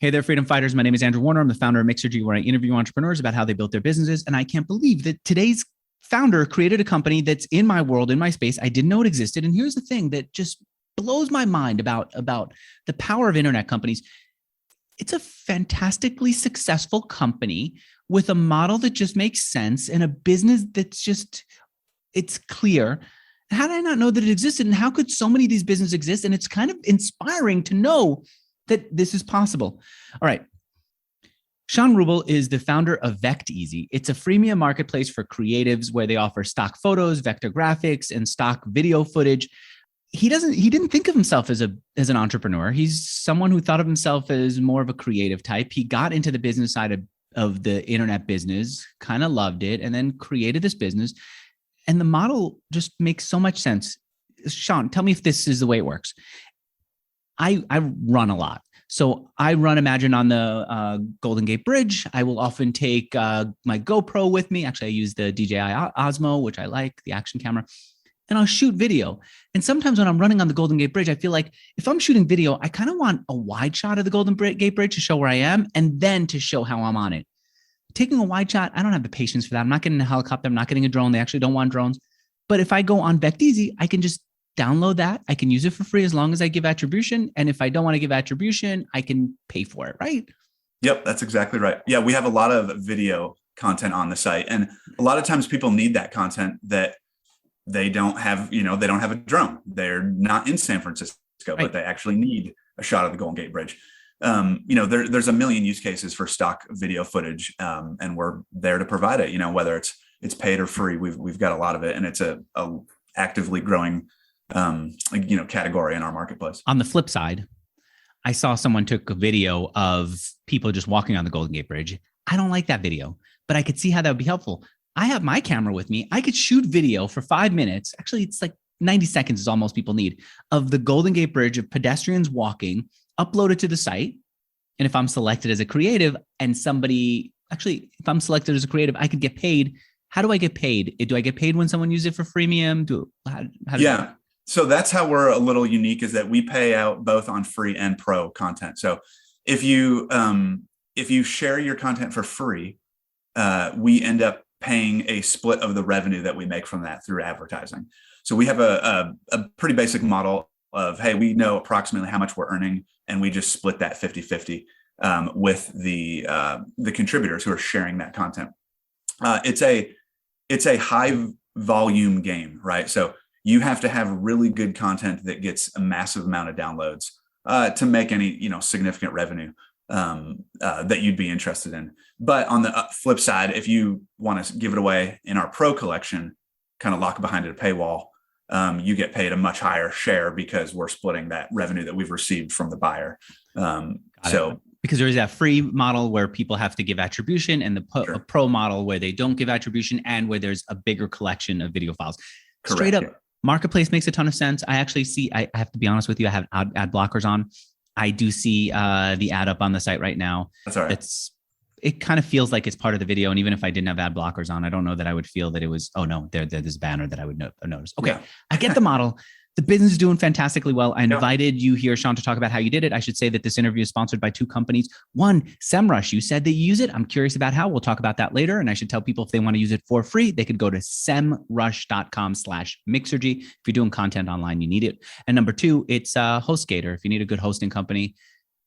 Hey there, freedom fighters. My name is Andrew Warner. I'm the founder of Mixergy, where I interview entrepreneurs about how they built their businesses. And I can't believe that today's founder created a company that's in my world, in my space. I didn't know it existed. And here's the thing that just blows my mind about the power of internet companies. It's a fantastically successful company with a model that just makes sense and a business that's just, it's clear. How did I not know that it existed? And how could so many of these businesses exist? And it's kind of inspiring to know that this is possible. All right. Sean Rubel is the founder of VectEasy. It's a freemium marketplace for creatives where they offer stock photos, vector graphics, and stock video footage. He didn't think of himself as an entrepreneur. He's someone who thought of himself as more of a creative type. He got into the business side of the internet business, kind of loved it, and then created this business. And the model just makes so much sense. Sean, tell me if this is the way it works. I run a lot. So I run, imagine, on the Golden Gate Bridge. I will often take my GoPro with me. Actually, I use the DJI Osmo, which I like, the action camera, and I'll shoot video. And sometimes when I'm running on the Golden Gate Bridge, I feel like if I'm shooting video, I kind of want a wide shot of the Golden Gate Bridge to show where I am and then to show how I'm on it. Taking a wide shot, I don't have the patience for that. I'm not getting a helicopter. I'm not getting a drone. They actually don't want drones. But if I go on VectEasy, I can just download that. I can use it for free as long as I give attribution. And if I don't want to give attribution, I can pay for it, right? Yep, that's exactly right. Yeah, we have a lot of video content on the site. And a lot of times people need that content that they don't have, they don't have a drone. They're not in San Francisco, right, but they actually need a shot of the Golden Gate Bridge. There's a million use cases for stock video footage, and we're there to provide it, whether it's paid or free. We've got a lot of it, and it's a actively growing category in our marketplace. On the flip side, I saw someone took a video of people just walking on the Golden Gate Bridge. I don't like that video, but I could see how that would be helpful. I have my camera with me. I could shoot video for 5 minutes. Actually, it's like 90 seconds is all most people need, of the Golden Gate Bridge of pedestrians walking, upload it to the site. And if I'm selected as a creative and if I'm selected as a creative, I could get paid. How do I get paid? Do I get paid when someone uses it for freemium? Yeah. So that's how we're a little unique, is that we pay out both on free and pro content. So if you share your content for free, we end up paying a split of the revenue that we make from that through advertising. So we have a pretty basic model of, hey, we know approximately how much we're earning, and we just split that 50-50 with the contributors who are sharing that content. It's a high volume game, right? So you have to have really good content that gets a massive amount of downloads to make any significant revenue that you'd be interested in. But on the flip side, if you want to give it away in our pro collection, kind of lock behind a paywall, you get paid a much higher share because we're splitting that revenue that we've received from the buyer. Because there's that free model where people have to give attribution, and a pro model where they don't give attribution and where there's a bigger collection of video files. Correct. Straight up, yeah. Marketplace makes a ton of sense. I actually see, I have to be honest with you, I have ad blockers on. I do see the ad up on the site right now. That's all right. It kind of feels like it's part of the video. And even if I didn't have ad blockers on, I don't know that I would feel that it was, oh no, there's this banner that I would notice. Okay. Yeah. I get the model. The business is doing fantastically well. I invited you here, Sean, to talk about how you did it. I should say that this interview is sponsored by 2 companies. One, SEMrush. You said that you use it. I'm curious about how. We'll talk about that later. And I should tell people if they want to use it for free, they could go to semrush.com/mixergy. If you're doing content online, you need it. And number 2, it's HostGator. If you need a good hosting company,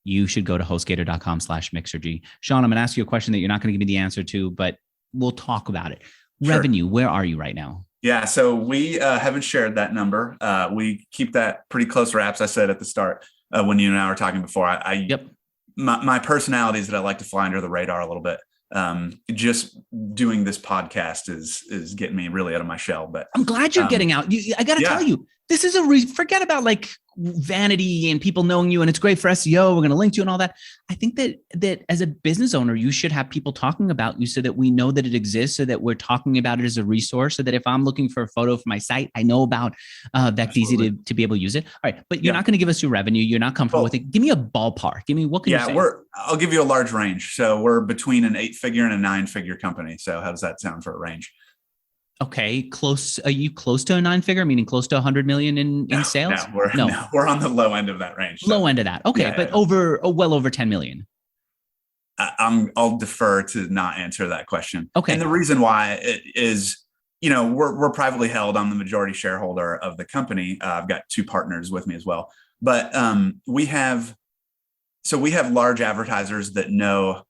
you should go to hostgator.com/mixergy. Sean, I'm going to ask you a question that you're not going to give me the answer to, but we'll talk about it. Sure. Revenue, where are you right now? Yeah, so we haven't shared that number. We keep that pretty close wraps. I said at the start when you and I were talking before, my personality is that I like to fly under the radar a little bit. Just doing this podcast is getting me really out of my shell. But I'm glad you're getting out. I got to tell you, this is forget about like vanity and people knowing you, and it's great for SEO. We're going to link to you and all that. I think that as a business owner, you should have people talking about you so that we know that it exists, so that we're talking about it as a resource, so that if I'm looking for a photo for my site, I know about VectEasy to be able to use it. All right. But you're not going to give us your revenue. You're not comfortable with it. Give me a ballpark. Give me, what can you say? I'll give you a large range. So we're between an 8-figure and a 9-figure company. So how does that sound for a range? Okay, close. Are you close to a 9-figure? Meaning close to 100 million in sales? No, we're on the low end of that range. So. Low end of that. Okay, well over 10 million. I'll defer to not answer that question. Okay. And the reason why is, we're privately held. I'm the majority shareholder of the company. I've got two partners with me as well. But we have large advertisers that know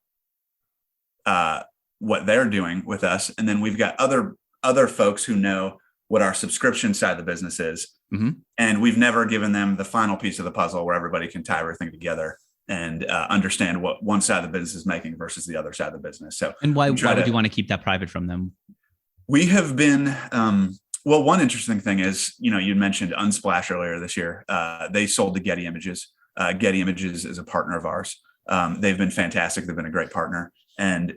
what they're doing with us, and then we've got other folks who know what our subscription side of the business is. Mm-hmm. And we've never given them the final piece of the puzzle where everybody can tie everything together and understand what one side of the business is making versus the other side of the business. So, and why would you want to keep that private from them? We have been, well, one interesting thing is, you mentioned Unsplash earlier this year. They sold to Getty Images. Getty Images is a partner of ours. They've been fantastic. They've been a great partner. And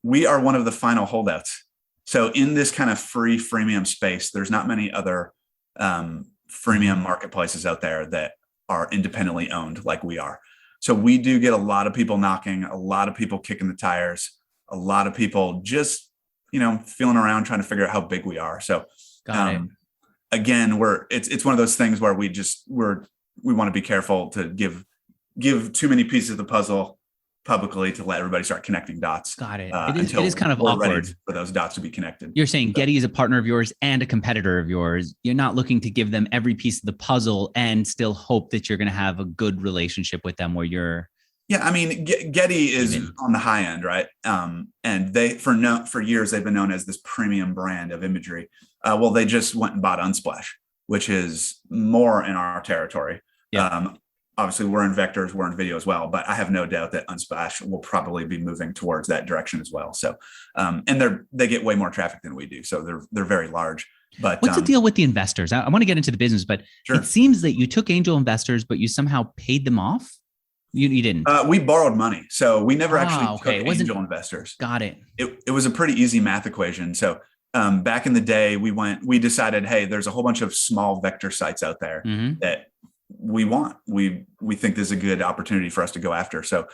we are one of the final holdouts. So in this kind of freemium space, there's not many other freemium marketplaces out there that are independently owned like we are. So we do get a lot of people knocking, a lot of people kicking the tires, a lot of people just, feeling around trying to figure out how big we are. So again, it's one of those things where we want to be careful to give too many pieces of the puzzle publicly to let everybody start connecting dots. Got it. It is kind of awkward for those dots to be connected. You're saying Getty is a partner of yours and a competitor of yours. You're not looking to give them every piece of the puzzle and still hope that you're going to have a good relationship with them where you're. Yeah. I mean, Getty is on the high end, right? And they, for years, they've been known as this premium brand of imagery. Well, they just went and bought Unsplash, which is more in our territory. Yeah. Obviously, we're in vectors, we're in video as well, but I have no doubt that Unsplash will probably be moving towards that direction as well. So, and they get way more traffic than we do, so they're very large. But what's the deal with the investors? I want to get into the business, but sure. It seems that you took angel investors, but you somehow paid them off. You didn't. We borrowed money, so we never actually took angel investors. Got it. It was a pretty easy math equation. So. Back in the day, we decided, hey, there's a whole bunch of small vector sites out there that we want. We think there's a good opportunity for us to go after. So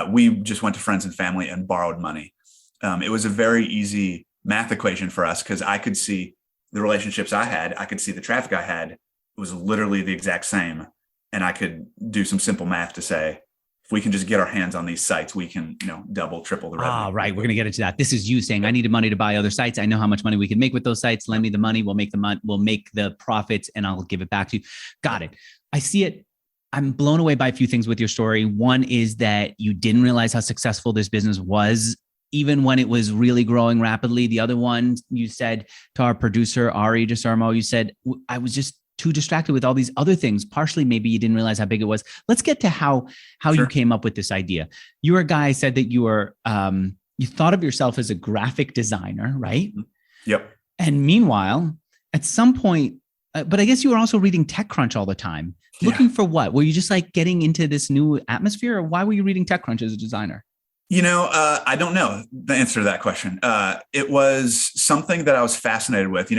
we just went to friends and family and borrowed money. It was a very easy math equation for us because I could see the relationships I had. I could see the traffic I had. It was literally the exact same. And I could do some simple math to say, if we can just get our hands on these sites, we can, double, triple the revenue. Right. We're going to get into that. This is you saying, I needed money to buy other sites. I know how much money we can make with those sites. Lend me the money. We'll make the profits and I'll give it back to you. Got it. I see it. I'm blown away by a few things with your story. One is that you didn't realize how successful this business was, even when it was really growing rapidly. The other one, you said to our producer, Ari DeSarmo, you said, I was just too distracted with all these other things. Partially, maybe you didn't realize how big it was. Let's get to how sure. You came up with this idea. You're a guy said that you were, you thought of yourself as a graphic designer, right? Yep. And meanwhile, at some point, but I guess you were also reading TechCrunch all the time. Looking for what? Were you just like getting into this new atmosphere, or why were you reading TechCrunch as a designer? I don't know the answer to that question. It was something that I was fascinated with.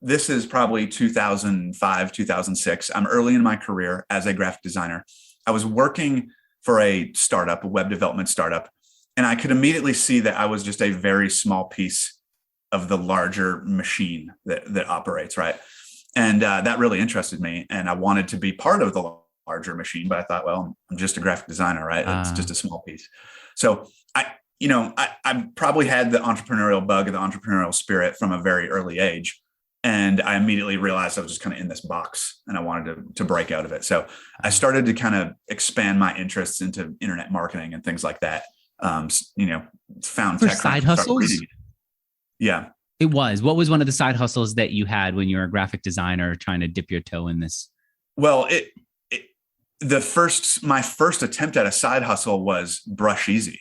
This is probably 2005, 2006. I'm early in my career as a graphic designer. I was working for a startup, a web development startup, and I could immediately see that I was just a very small piece of the larger machine that operates, right? And that really interested me, and I wanted to be part of the larger machine, but I thought, well, I'm just a graphic designer, right? It's just a small piece. So I probably had the entrepreneurial bug or the entrepreneurial spirit from a very early age. And I immediately realized I was just kind of in this box and I wanted to break out of it. So I started to kind of expand my interests into internet marketing and things like that. Found for side hustles. Yeah. It was. What was one of the side hustles that you had when you were a graphic designer trying to dip your toe in this? Well, my first attempt at a side hustle was Brush Easy.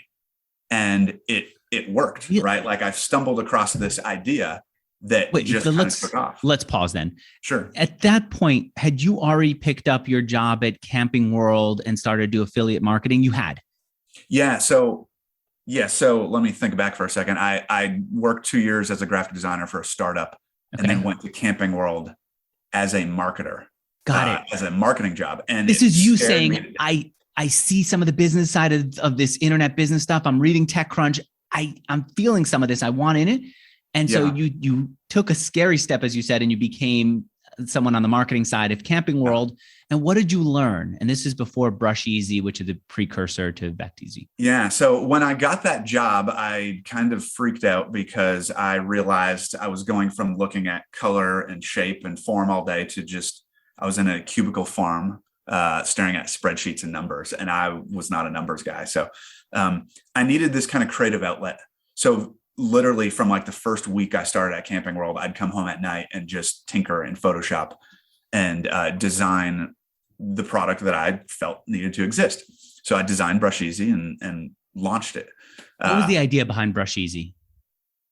And it worked, right? Like I stumbled across this idea that took off. Let's pause then. Sure. At that point, had you already picked up your job at Camping World and started to do affiliate marketing? You had. Yeah. So let me think back for a second. I worked 2 years as a graphic designer for a startup and then went to Camping World as a marketer. Got it. As a marketing job. And this is you saying, I see some of the business side of this internet business stuff. I'm reading TechCrunch. I'm feeling some of this. I want in it. And so you took a scary step, as you said, and you became someone on the marketing side of Camping World. And what did you learn? And this is before Brush Easy, which is the precursor to Vect Easy. Yeah. So when I got that job, I kind of freaked out because I realized I was going from looking at color and shape and form all day to just, I was in a cubicle farm staring at spreadsheets and numbers, and I was not a numbers guy. So I needed this kind of creative outlet. So literally from like the first week I started at Camping World, I'd come home at night and just tinker in Photoshop and design the product that I felt needed to exist. So I designed Brush Easy and launched it. What was the idea behind Brush Easy?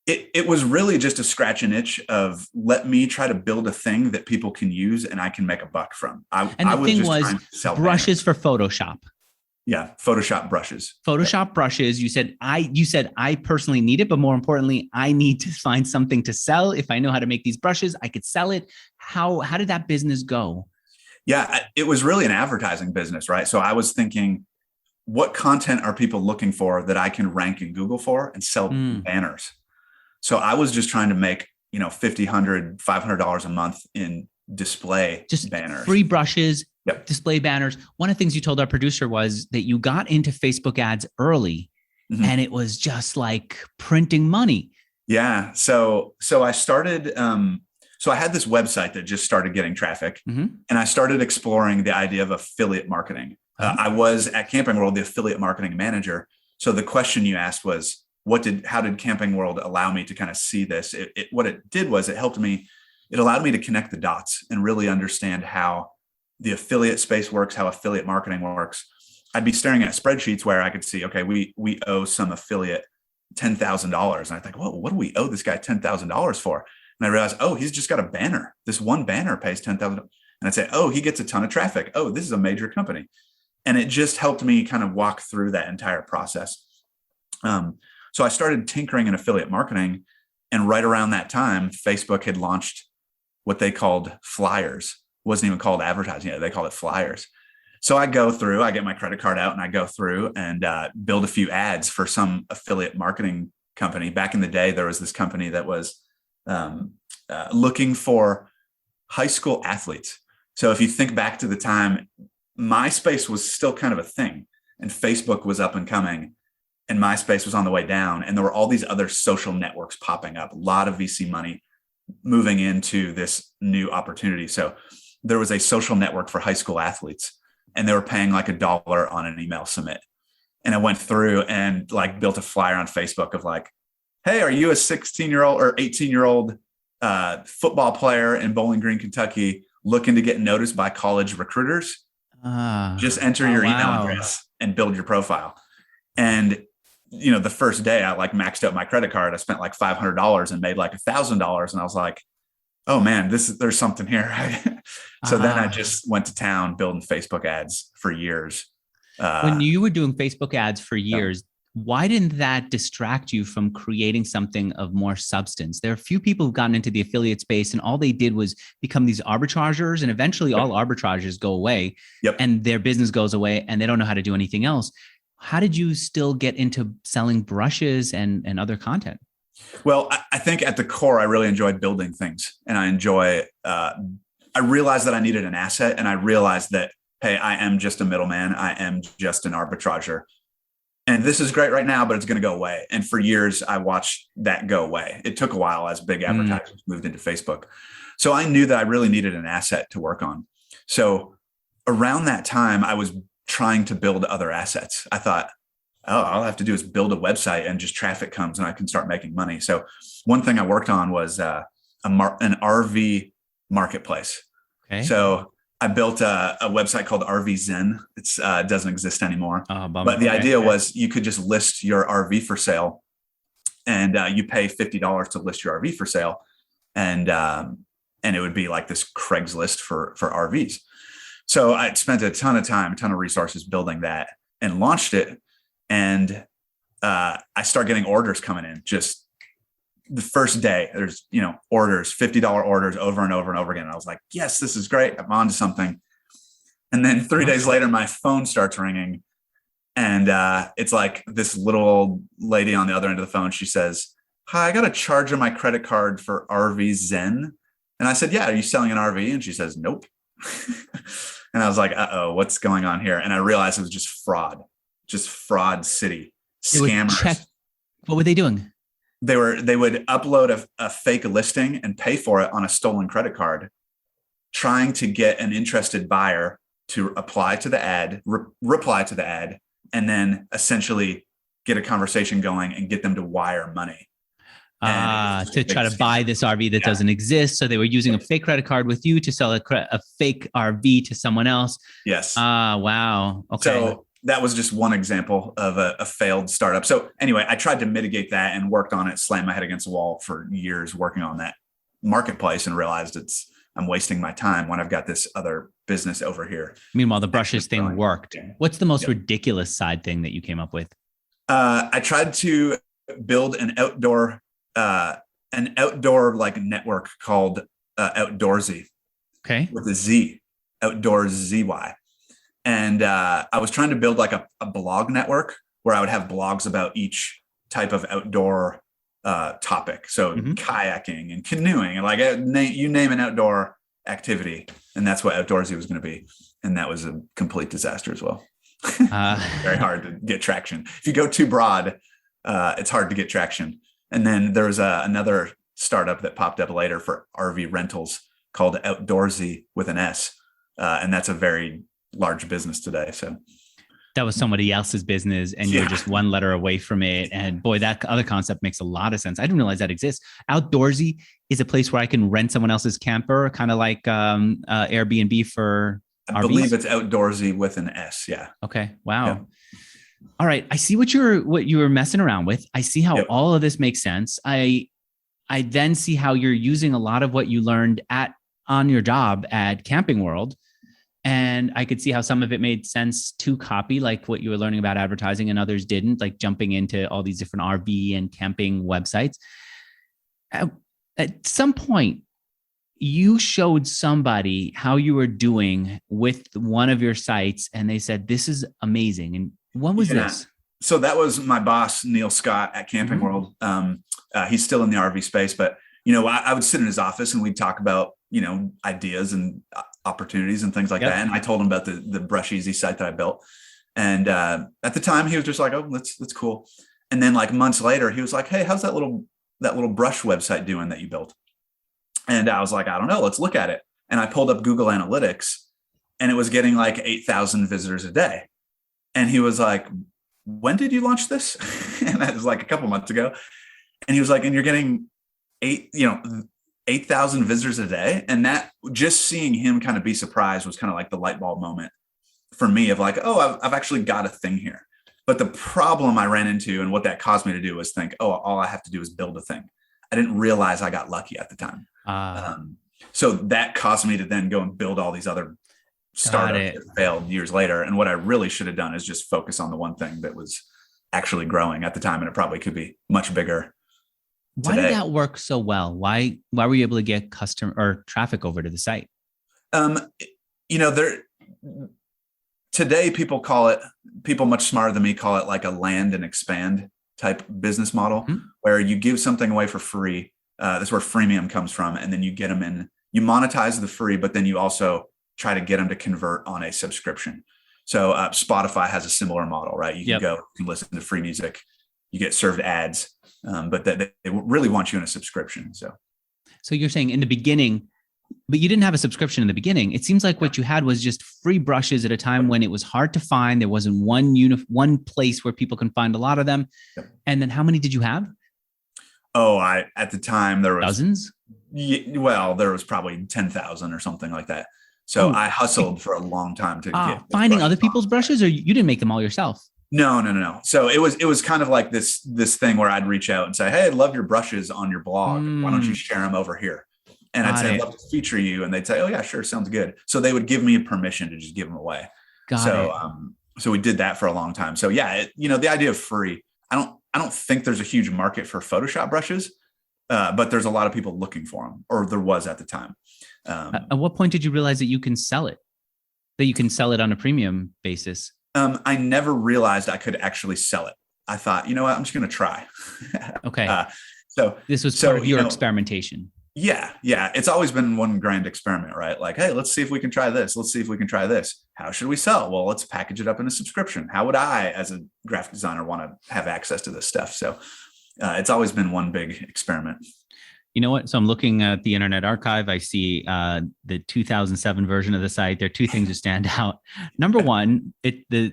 It was really just to scratch an itch of, let me try to build a thing that people can use and I can make a buck from. And the thing was brushes for Photoshop. Yeah, Photoshop brushes. Photoshop brushes. You said I personally need it, but more importantly, I need to find something to sell. If I know how to make these brushes, I could sell it. How did that business go? Yeah, it was really an advertising business, right? So I was thinking, what content are people looking for that I can rank in Google for and sell banners? So I was just trying to make, $50, $100, $500 a month in display banners. Free brushes, display banners. One of the things you told our producer was that you got into Facebook ads early and it was just like printing money. Yeah. So I started, so I had this website that just started getting traffic and I started exploring the idea of affiliate marketing. I was at Camping World, the affiliate marketing manager. So the question you asked was, how did Camping World allow me to kind of see this? What it did was it allowed me to connect the dots and really understand how the affiliate space works, how affiliate marketing works. I'd be staring at spreadsheets where I could see, okay, we owe some affiliate $10,000. And I think, well, what do we owe this guy $10,000 for? And I realized, oh, he's just got a banner. This one banner pays $10,000. And I'd say, oh, he gets a ton of traffic. Oh, this is a major company. And it just helped me kind of walk through that entire process. So I started tinkering in affiliate marketing. And right around that time, Facebook had launched what they called flyers. It wasn't even called advertising yet. They called it flyers. So I get my credit card out and I go through and build a few ads for some affiliate marketing company. Back in the day, there was this company that was looking for high school athletes. So if you think back to the time, MySpace was still kind of a thing and Facebook was up and coming and MySpace was on the way down. And there were all these other social networks popping up, a lot of VC money moving into this new opportunity. So there was a social network for high school athletes and they were paying like $1 on an email submit. And I went through and like built a flyer on Facebook of like, hey, are you a 16-year-old or 18-year-old football player in Bowling Green, Kentucky, looking to get noticed by college recruiters? Just enter your email address and build your profile. And, the first day I like maxed out my credit card. I spent like $500 and made like $1,000. And I was like, oh man, there's something here. So then I just went to town building Facebook ads for years. When you were doing Facebook ads for years, why didn't that distract you from creating something of more substance? There are a few people who've gotten into the affiliate space and all they did was become these arbitrageurs, and eventually all arbitrages go away and their business goes away and they don't know how to do anything else. How did you still get into selling brushes and other content? Well, I think at the core, I really enjoyed building things, and I realized that I needed an asset, and I realized that, hey, I am just a middleman. I am just an arbitrager. And this is great right now, but it's going to go away. And for years, I watched that go away. It took a while as big advertisers moved into Facebook. So I knew that I really needed an asset to work on. So around that time, I was trying to build other assets. I thought, oh, all I have to do is build a website and just traffic comes and I can start making money. So one thing I worked on was an RV marketplace. Okay. So I built a website called RV Zen. It doesn't exist anymore. But the idea was you could just list your RV for sale, and you pay $50 to list your RV for sale, and it would be like this Craigslist for RVs. So I spent a ton of time, a ton of resources building that, and launched it. And I start getting orders coming in. Just the first day, there's, orders, $50 orders over and over and over again. And I was like, yes, this is great. I'm on to something. And then 3 days later, my phone starts ringing. And it's like this little old lady on the other end of the phone. She says, hi, I got a charge on my credit card for RV Zen. And I said, yeah, are you selling an RV? And she says, nope. And I was like, uh-oh, what's going on here? And I realized it was just fraud city, scammers. What were they doing? They would upload a fake listing and pay for it on a stolen credit card, trying to get an interested buyer to apply to the ad, reply to the ad, and then essentially get a conversation going and get them to wire money. To try to buy this RV that doesn't exist. So they were using a fake credit card with you to sell a fake RV to someone else. Yes. Wow. Okay. So that was just one example of a failed startup. So anyway, I tried to mitigate that and worked on it, slammed my head against the wall for years working on that marketplace, and realized I'm wasting my time when I've got this other business over here. Meanwhile, the brushes thing worked. What's the most ridiculous side thing that you came up with? I tried to build an outdoor like network called Outdoorsy. Okay. With a Z, Outdoorsy. And I was trying to build like a blog network where I would have blogs about each type of outdoor topic. So kayaking and canoeing and like you name an outdoor activity. And that's what Outdoorsy was going to be. And that was a complete disaster as well. Very hard to get traction. If you go too broad, it's hard to get traction. And then there was another startup that popped up later for RV rentals called Outdoorsy with an S. And that's a very large business today. So that was somebody else's business and you're just one letter away from it. And boy, that other concept makes a lot of sense. I didn't realize that exists. Outdoorsy is a place where I can rent someone else's camper, kind of like Airbnb for RVs. I believe it's Outdoorsy with an S. Yeah. Okay. Wow. Yeah. All right. I see what you were messing around with. I see how all of this makes sense. I then see how you're using a lot of what you learned on your job at Camping World. And I could see how some of it made sense to copy, like what you were learning about advertising, and others didn't, like jumping into all these different RV and camping websites. At some point, you showed somebody how you were doing with one of your sites, and they said, this is amazing. And what was this? So that was my boss, Neil Scott at Camping World. He's still in the RV space, but I would sit in his office and we'd talk about, ideas and opportunities and things like that. And I told him about the Brush Easy site that I built. And at the time he was just like, oh, that's cool. And then like months later, he was like, hey, how's that little brush website doing that you built? And I was like, I don't know, let's look at it. And I pulled up Google Analytics and it was getting like 8,000 visitors a day. And he was like, when did you launch this? And that was like a couple months ago. And he was like, and you're getting 8,000 visitors a day. And that, just seeing him kind of be surprised was kind of like the light bulb moment for me of like, oh, I've actually got a thing here. But the problem I ran into and what that caused me to do was think, oh, all I have to do is build a thing. I didn't realize I got lucky at the time. So that caused me to then go and build all these other startups that failed years later. And what I really should have done is just focus on the one thing that was actually growing at the time. And it probably could be much bigger. Why did that work so well? Why were you able to get customer or traffic over to the site? Today people much smarter than me call it like a land and expand type business model, where you give something away for free. That's where freemium comes from. And then you get them in, you monetize the free, but then you also try to get them to convert on a subscription. So Spotify has a similar model, right? You can go, you can listen to free music, you get served ads, but they really want you in a subscription. So you're saying in the beginning, but you didn't have a subscription in the beginning. It seems like what you had was just free brushes at a time when it was hard to find. There wasn't one place where people can find a lot of them. Yep. And then how many did you have? Oh, at the time there was dozens. Well, there was probably 10,000 or something like that. So I hustled for a long time to get finding other people's brushes, or you didn't make them all yourself? No. So it was kind of like this thing where I'd reach out and say, hey, I'd love your brushes on your blog. Why don't you share them over here? And I'd say, I'd love to feature you. And they'd say, oh yeah, sure. Sounds good. So they would give me permission to just give them away. So we did that for a long time. So yeah, the idea of free, I don't think there's a huge market for Photoshop brushes, but there's a lot of people looking for them, or there was at the time. At what point did you realize that you can sell it on a premium basis? I never realized I could actually sell it. I thought, you know what, I'm just going to try. Okay. So this was part of your experimentation. Yeah, yeah. It's always been one grand experiment, right? Like, hey, let's see if we can try this. Let's see if we can try this. How should we sell? Well, let's package it up in a subscription. How would I, as a graphic designer, want to have access to this stuff? So it's always been one big experiment. You know what? So I'm looking at the Internet Archive. I see the 2007 version of the site. There are two things that stand out. Number one, the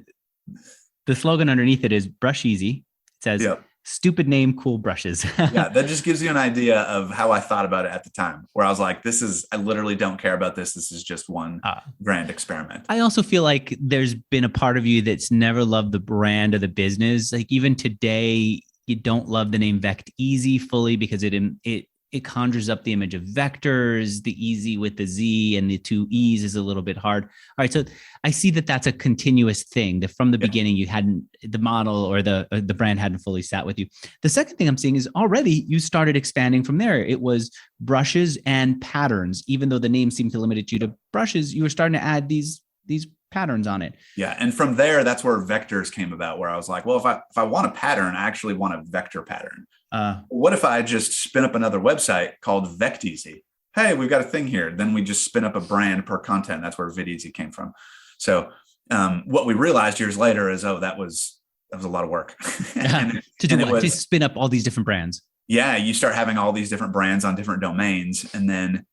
slogan underneath it is "Brush Easy." It says, Yep. "Stupid name, cool brushes." Yeah, that just gives you an idea of how I thought about it at the time, where I was like, I literally don't care about this. This is just one grand experiment. I also feel like there's been a part of you that's never loved the brand or the business. Like even today, you don't love the name Vect Easy fully because it conjures up the image of vectors. The easy with the Z and the two E's is a little bit hard. All right. So I see that that's a continuous thing that from the beginning, the model or the brand hadn't fully sat with you. The second thing I'm seeing is already you started expanding from there. It was brushes and patterns. Even though the name seemed to limit you to brushes, you were starting to add these patterns on it. Yeah. And from there, that's where vectors came about, where I was like, well, if I want a pattern, I actually want a vector pattern. What if I just spin up another website called VectEasy? Hey, we've got a thing here. Then we just spin up a brand per content. That's where VidEasy came from. So what we realized years later is, that was a lot of work. To spin up all these different brands. Yeah, you start having all these different brands on different domains, and then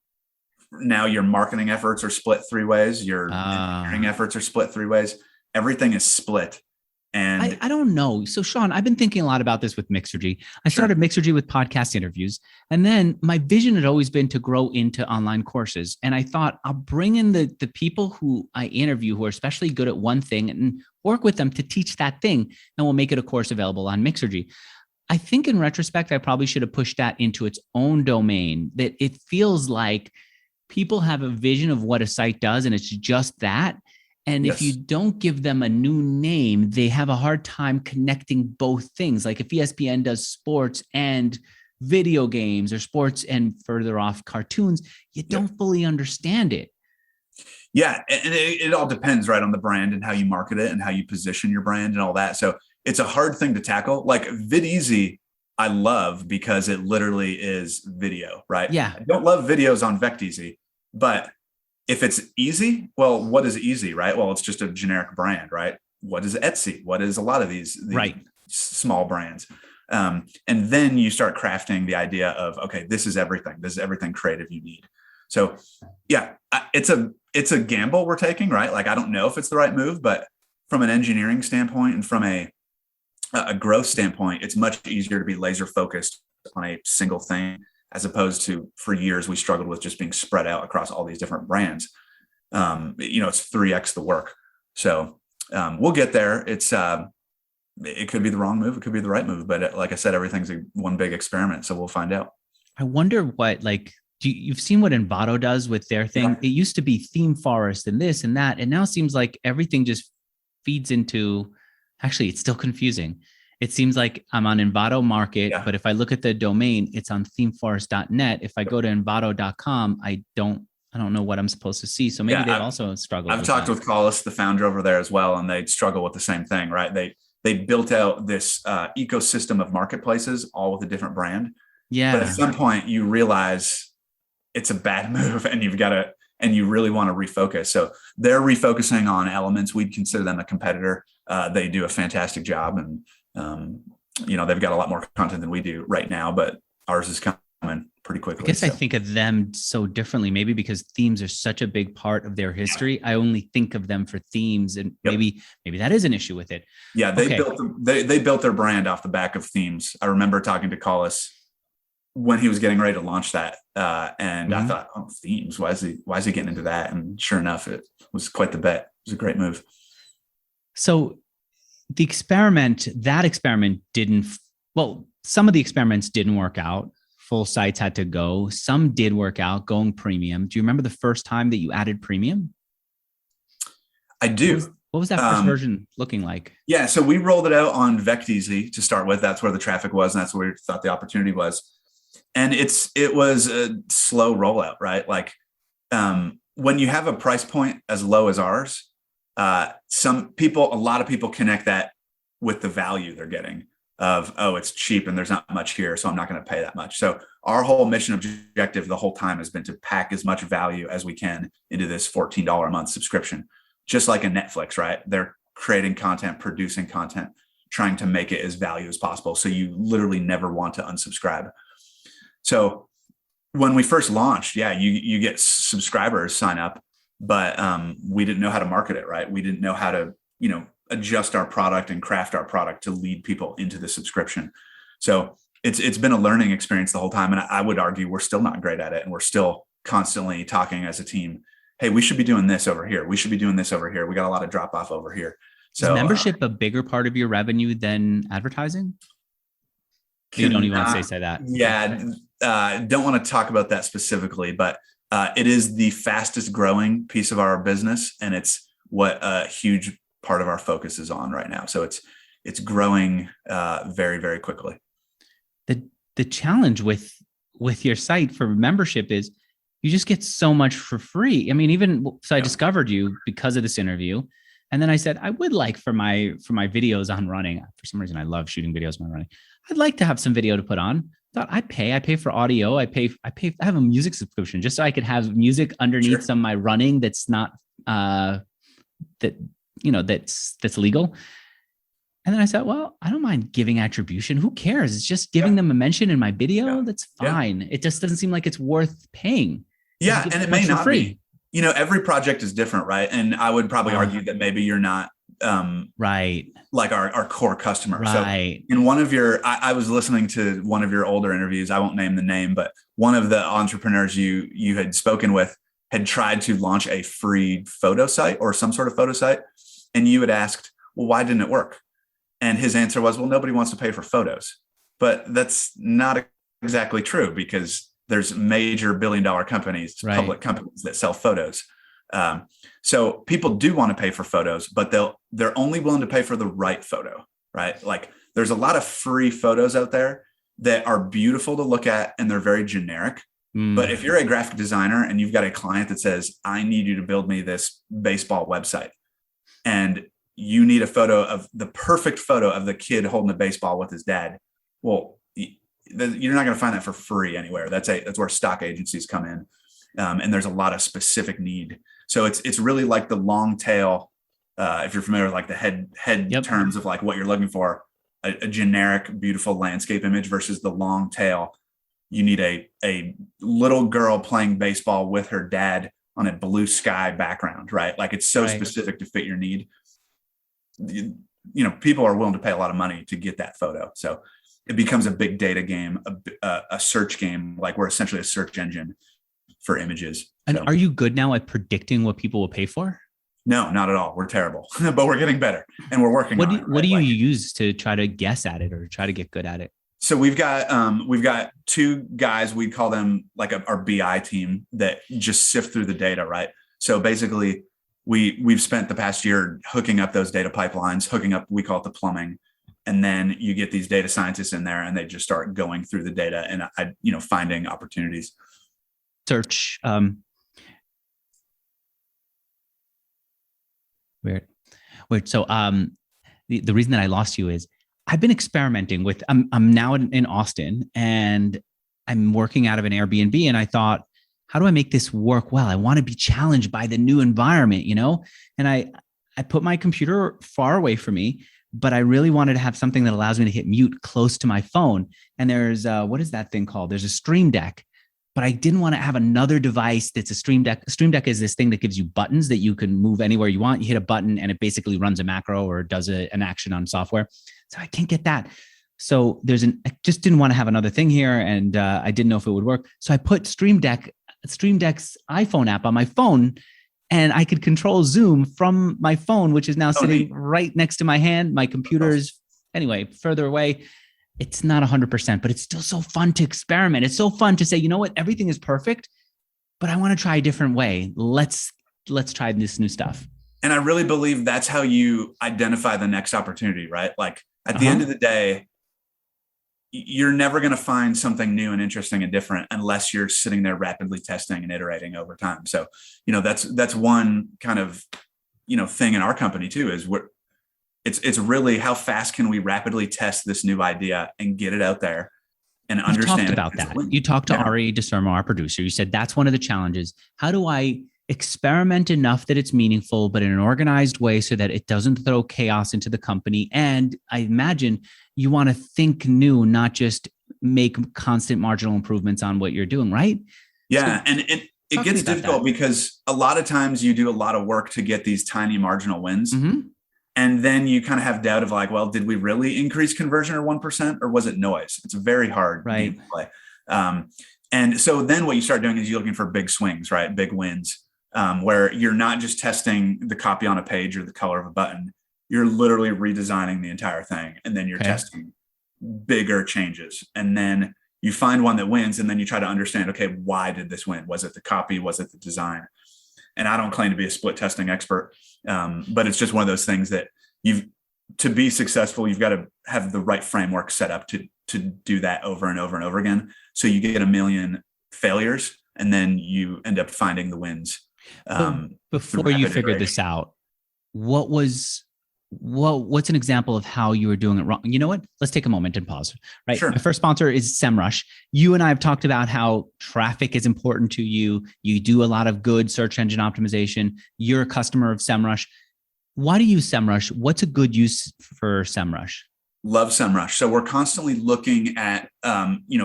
now your marketing efforts are split three ways. Your engineering efforts are split three ways. Everything is split. And I don't know. So Sean, I've been thinking a lot about this with Mixergy. I started Mixergy with podcast interviews. And then my vision had always been to grow into online courses. And I thought I'll bring in the people who I interview who are especially good at one thing and work with them to teach that thing. And we'll make it a course available on Mixergy. I think in retrospect, I probably should have pushed that into its own domain, that it feels like people have a vision of what a site does and it's just that. And if you don't give them a new name, they have a hard time connecting both things. Like if ESPN does sports and video games or sports and further off cartoons, you don't fully understand it. Yeah. And it all depends, right, on the brand and how you market it and how you position your brand and all that. So it's a hard thing to tackle. Like VidEasy, I love because it literally is video, right? Yeah. I don't love videos on VectEasy, but if it's easy, well, what is easy, right? Well, it's just a generic brand, right? What is Etsy? What is a lot of these small brands? And then you start crafting the idea of, okay, this is everything. This is everything creative you need. So yeah, it's a gamble we're taking, right? Like, I don't know if it's the right move, but from an engineering standpoint and from a growth standpoint, it's much easier to be laser focused on a single thing, as opposed to for years, we struggled with just being spread out across all these different brands. It's 3x the work. So we'll get there. It could be the wrong move. It could be the right move. But like I said, everything's one big experiment. So we'll find out. I wonder what, you've seen what Envato does with their thing. It used to be theme forest and this and that. And now it seems like everything just feeds into, actually, it's still confusing. It seems like I'm on Envato Market, but if I look at the domain, it's on themeforest.net. If I go to envato.com, I don't know what I'm supposed to see. So maybe they also struggle. I've talked with Collis, the founder over there as well, and they struggle with the same thing, right? They built out this ecosystem of marketplaces, all with a different brand. Yeah. But at some point you realize it's a bad move and you really want to refocus. So they're refocusing on elements. We'd consider them a competitor. They do a fantastic job, and they've got a lot more content than we do right now, but ours is coming pretty quickly. I guess I think of them so differently, maybe because themes are such a big part of their history. I only think of them for themes, and maybe that is an issue with it. Yeah. They built their brand off the back of themes. I remember talking to Collis when he was getting ready to launch that. And I thought, themes, why is he getting into that? And sure enough, it was quite the bet. It was a great move. So that experiment some of the experiments didn't work out. Full sites had to go. Some did work out, going premium. Do you remember the first time that you added premium? I do. What was that first version looking like? Yeah, so we rolled it out on VectEasy to start with. That's where the traffic was, and that's where we thought the opportunity was. And it was a slow rollout, right? Like when you have a price point as low as ours, a lot of people connect that with the value they're getting. of, oh, it's cheap and there's not much here, so I'm not going to pay that much. So our whole mission objective the whole time has been to pack as much value as we can into this $14 a month subscription, just like a Netflix, right? They're creating content, producing content, trying to make it as value as possible. So you literally never want to unsubscribe. So when we first launched, yeah, you get subscribers sign up, but we didn't know how to market it, right? We didn't know how to, adjust our product and craft our product to lead people into the subscription. So it's been a learning experience the whole time. And I would argue we're still not great at it. And we're still constantly talking as a team, hey, we should be doing this over here. We should be doing this over here. We got a lot of drop off over here. So is membership a bigger part of your revenue than advertising? You don't even want to say that. Yeah. Don't want to talk about that specifically, but it is the fastest growing piece of our business. And it's what a huge part of our focus is on right now. So it's growing very, very quickly. The challenge with your site for membership is you just get so much for free. I mean, I discovered you because of this interview. And then I said, I would like for my videos on running. For some reason, I love shooting videos on running. I'd like to have some video to put on. Thought I pay for audio. I have a music subscription just so I could have music underneath some of my running. That's not, that's legal. And then I said, well, I don't mind giving attribution. Who cares? It's just giving them a mention in my video. That's fine. It just doesn't seem like it's worth paying. Yeah. And it may not be, every project is different. Right. And I would probably argue that maybe you're not right. Like our core customer. Right. So in one of I was listening to one of your older interviews. I won't name the name, but one of the entrepreneurs you had spoken with had tried to launch a free photo site or some sort of photo site. And you had asked, well, why didn't it work? And his answer was, well, nobody wants to pay for photos. But that's not exactly true because there's major billion-dollar companies, public companies that sell photos. So people do want to pay for photos, but they're only willing to pay for the right photo, right? Like there's a lot of free photos out there that are beautiful to look at and they're very generic. But if you're a graphic designer and you've got a client that says, I need you to build me this baseball website, and you need a photo of the perfect photo of the kid holding a baseball with his dad. Well, you're not going to find that for free anywhere. That's where stock agencies come in. And there's a lot of specific need. So it's really like the long tail. If you're familiar with like the head terms of like what you're looking for, a generic, beautiful landscape image versus the long tail. You need a little girl playing baseball with her dad on a blue sky background, right? Like it's so specific to fit your need. People are willing to pay a lot of money to get that photo. So it becomes a big data game, a search game. Like we're essentially a search engine for images. And are you good now at predicting what people will pay for? No, not at all. We're terrible, but we're getting better and we're working on it. What do you use to try to guess at it or try to get good at it? So we've got two guys, we call them like our BI team that just sift through the data, right? So basically we've spent the past year hooking up those data pipelines, we call it the plumbing. And then you get these data scientists in there and they just start going through the data and, finding opportunities. Search. Weird. So the reason that I lost you is I've been experimenting with, I'm now in Austin and I'm working out of an Airbnb and I thought, how do I make this work well? I want to be challenged by the new environment, and I put my computer far away from me, but I really wanted to have something that allows me to hit mute close to my phone. And there's what is that thing called? There's a Stream Deck, but I didn't want to have another device that's a Stream Deck. A Stream Deck is this thing that gives you buttons that you can move anywhere you want. You hit a button and it basically runs a macro or does an action on software. So I can't get that. So I just didn't want to have another thing here. And I didn't know if it would work. So I put Stream Deck's iPhone app on my phone and I could control Zoom from my phone, which is now sitting right next to my hand. My computer's anyway, further away. It's not 100%, but it's still so fun to experiment. It's so fun to say, you know what, everything is perfect, but I want to try a different way. Let's try this new stuff. And I really believe that's how you identify the next opportunity, right? Like at the end of the day, you're never going to find something new and interesting and different unless you're sitting there rapidly testing and iterating over time. So, that's one kind of, thing in our company too, is It's really how fast can we rapidly test this new idea and get it out there and You've understand talked about that. You talked to Ari DeSermo, our producer. You said that's one of the challenges. How do I experiment enough that it's meaningful, but in an organized way so that it doesn't throw chaos into the company? And I imagine you want to think new, not just make constant marginal improvements on what you're doing, right? Yeah. So, and it gets difficult because a lot of times you do a lot of work to get these tiny marginal wins. Mm-hmm. And then you kind of have doubt of like, well, did we really increase conversion or 1%, or was it noise? It's a very hard game to play. And so then what you start doing is you're looking for big swings, right? Big wins, where you're not just testing the copy on a page or the color of a button. You're literally redesigning the entire thing. And then you're testing bigger changes. And then you find one that wins. And then you try to understand, okay, why did this win? Was it the copy? Was it the design? And I don't claim to be a split testing expert, but it's just one of those things that to be successful, you've got to have the right framework set up to do that over and over and over again. So you get a million failures and then you end up finding the wins. Before you figured this out, what's an example of how you were doing it wrong? You know what? Let's take a moment and pause, right? Sure. My first sponsor is SEMrush. You and I have talked about how traffic is important to you. You do a lot of good search engine optimization. You're a customer of SEMrush. Why do you use SEMrush? What's a good use for SEMrush? Love SEMrush. So we're constantly looking at,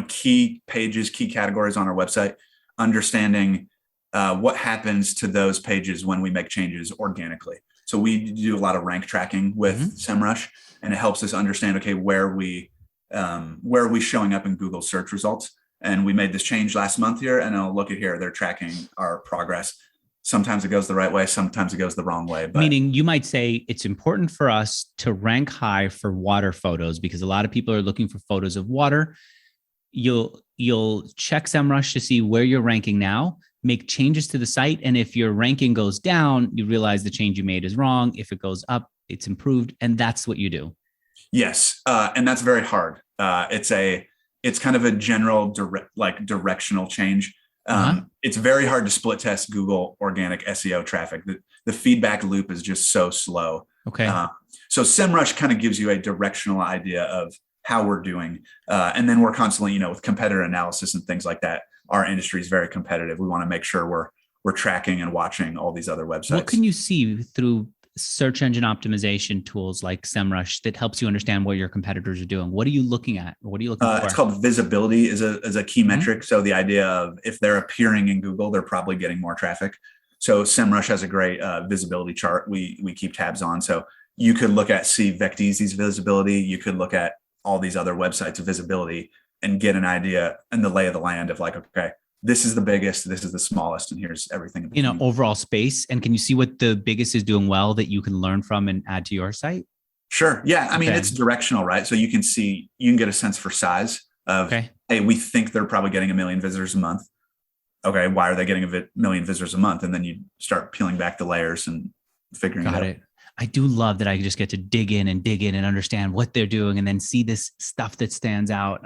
key pages, key categories on our website, understanding what happens to those pages when we make changes organically. So we do a lot of rank tracking with SEMrush, and it helps us understand, okay, where are we showing up in Google search results? And we made this change last month here, and I'll look at here, they're tracking our progress. Sometimes it goes the right way, sometimes it goes the wrong way. But meaning you might say it's important for us to rank high for water photos because a lot of people are looking for photos of water. You'll check SEMrush to see where you're ranking now, make changes to the site. And if your ranking goes down, you realize the change you made is wrong. If it goes up, it's improved. And that's what you do. Yes. And that's very hard. It's kind of a general directional change. It's very hard to split test Google organic SEO traffic. The feedback loop is just so slow. Okay. So SEMrush kind of gives you a directional idea of how we're doing. And then we're constantly, with competitor analysis and things like that. Our industry is very competitive. We want to make sure we're tracking and watching all these other websites. What can you see through search engine optimization tools like SEMrush that helps you understand what your competitors are doing? What are you looking at? What are you looking for? It's called visibility is a key metric. So the idea of if they're appearing in Google, they're probably getting more traffic. So SEMrush has a great visibility chart we keep tabs on. So you could look at Vecteezy's visibility. You could look at all these other websites' visibility and get an idea and the lay of the land of like, okay, this is the biggest, this is the smallest, and here's everything in between. Overall space. And can you see what the biggest is doing well that you can learn from and add to your site? Sure. Yeah. I mean, it's directional, right? So you can get a sense for size of, hey, we think they're probably getting 1 million visitors a month. Okay. Why are they getting 1 million visitors a month? And then you start peeling back the layers and figuring it out. I do love that I just get to dig in and understand what they're doing and then see this stuff that stands out.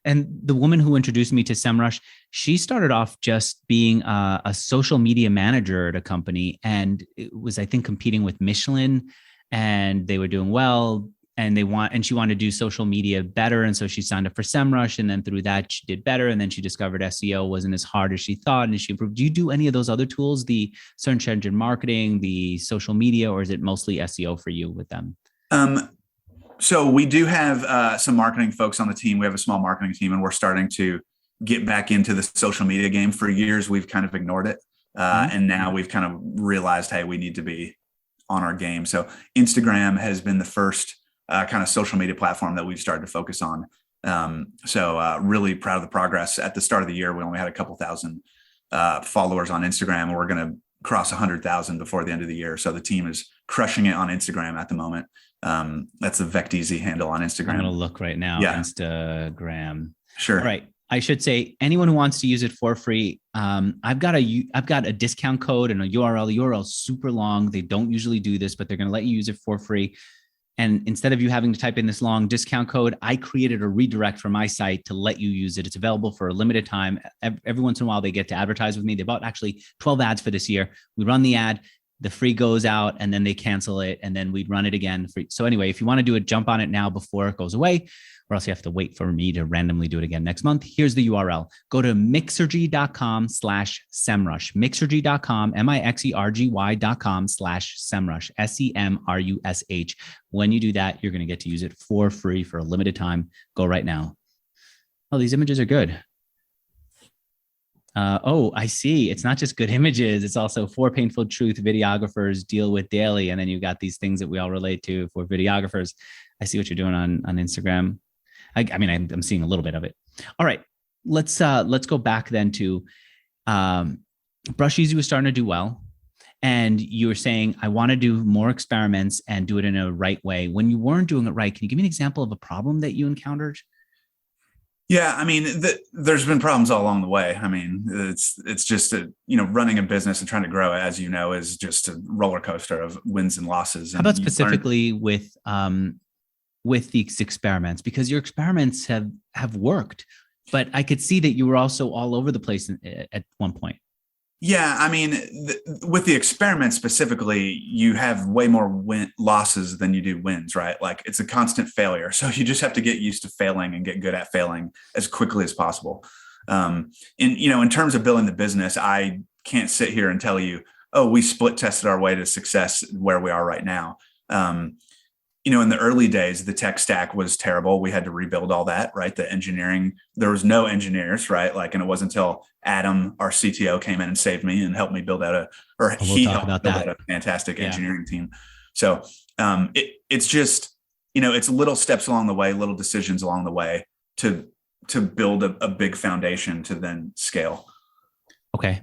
And the woman who introduced me to SEMrush, she started off just being a social media manager at a company. And it was, I think, competing with Michelin, and they were doing well. And she wanted to do social media better. And so she signed up for SEMrush. And then through that, she did better. And then she discovered SEO wasn't as hard as she thought. And she improved. Do you do any of those other tools, the search engine marketing, the social media, or is it mostly SEO for you with them? So we do have some marketing folks on the team. We have a small marketing team, and we're starting to get back into the social media game. For years, we've kind of ignored it. And now we've kind of realized, hey, we need to be on our game. So Instagram has been the first kind of social media platform that we've started to focus on. So really proud of the progress. At the start of the year, we only had a couple thousand followers on Instagram, and we're going to cross 100,000 before the end of the year. So the team is crushing it on Instagram at the moment. That's the Vecteezy handle on Instagram. I'm going to look right now. Yeah. Instagram. Sure. All right. I should say anyone who wants to use it for free. I've got a discount code and a URL. The URL is super long. They don't usually do this, but they're going to let you use it for free. And instead of you having to type in this long discount code, I created a redirect for my site to let you use it. It's available for a limited time. Every once in a while, they get to advertise with me. They bought actually 12 ads for this year. We run the ad. the free goes out and then they cancel it and then we'd run it again. So anyway, if you want to do it, jump on it now before it goes away, or else you have to wait for me to randomly do it again next month. Here's the URL. Go to mixergy.com/semrush, mixergy.com, mixergy.com/semrush, SEMRUSH. When you do that, you're going to get to use it for free for a limited time. Go right now. Oh, these images are good. Oh, I see. It's not just good images. It's also 4 painful truth videographers deal with daily. And then you've got these things that we all relate to for videographers. I see what you're doing on Instagram. I mean, I'm seeing a little bit of it. All right, let's go back then to Brush Easy was starting to do well. And you were saying, I want to do more experiments and do it in a right way. When you weren't doing it right, can you give me an example of a problem that you encountered? Yeah, I mean, there's been problems all along the way. I mean, it's just running a business and trying to grow, as you know, is just a roller coaster of wins and losses. How about specifically with these experiments? Because your experiments have worked, but I could see that you were also all over the place at one point. Yeah, I mean, with the experiment specifically, you have way more losses than you do wins, right? Like it's a constant failure. So you just have to get used to failing and get good at failing as quickly as possible. In terms of building the business, I can't sit here and tell you, oh, we split tested our way to success where we are right now. In the early days, the tech stack was terrible. We had to rebuild all that, right? The engineering, there was no engineers, right? And it wasn't until Adam, our CTO, came in and saved me and helped me build out he helped build out a fantastic engineering team. So it's just, it's little steps along the way, little decisions along the way to build a big foundation to then scale. Okay.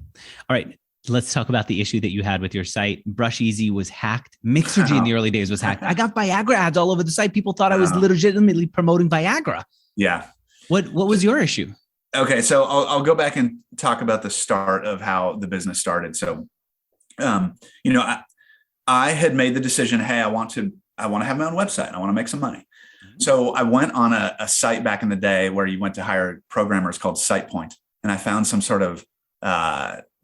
All right. Let's talk about the issue that you had with your site. Brush Easy was hacked. Mixergy in the early days was hacked. I got Viagra ads all over the site. People thought I was legitimately promoting Viagra. Yeah. What was your issue? Okay. So I'll go back and talk about the start of how the business started. So, I had made the decision, hey, I want to have my own website. I want to make some money. Mm-hmm. So I went on a site back in the day where you went to hire programmers called SitePoint. And I found some sort of,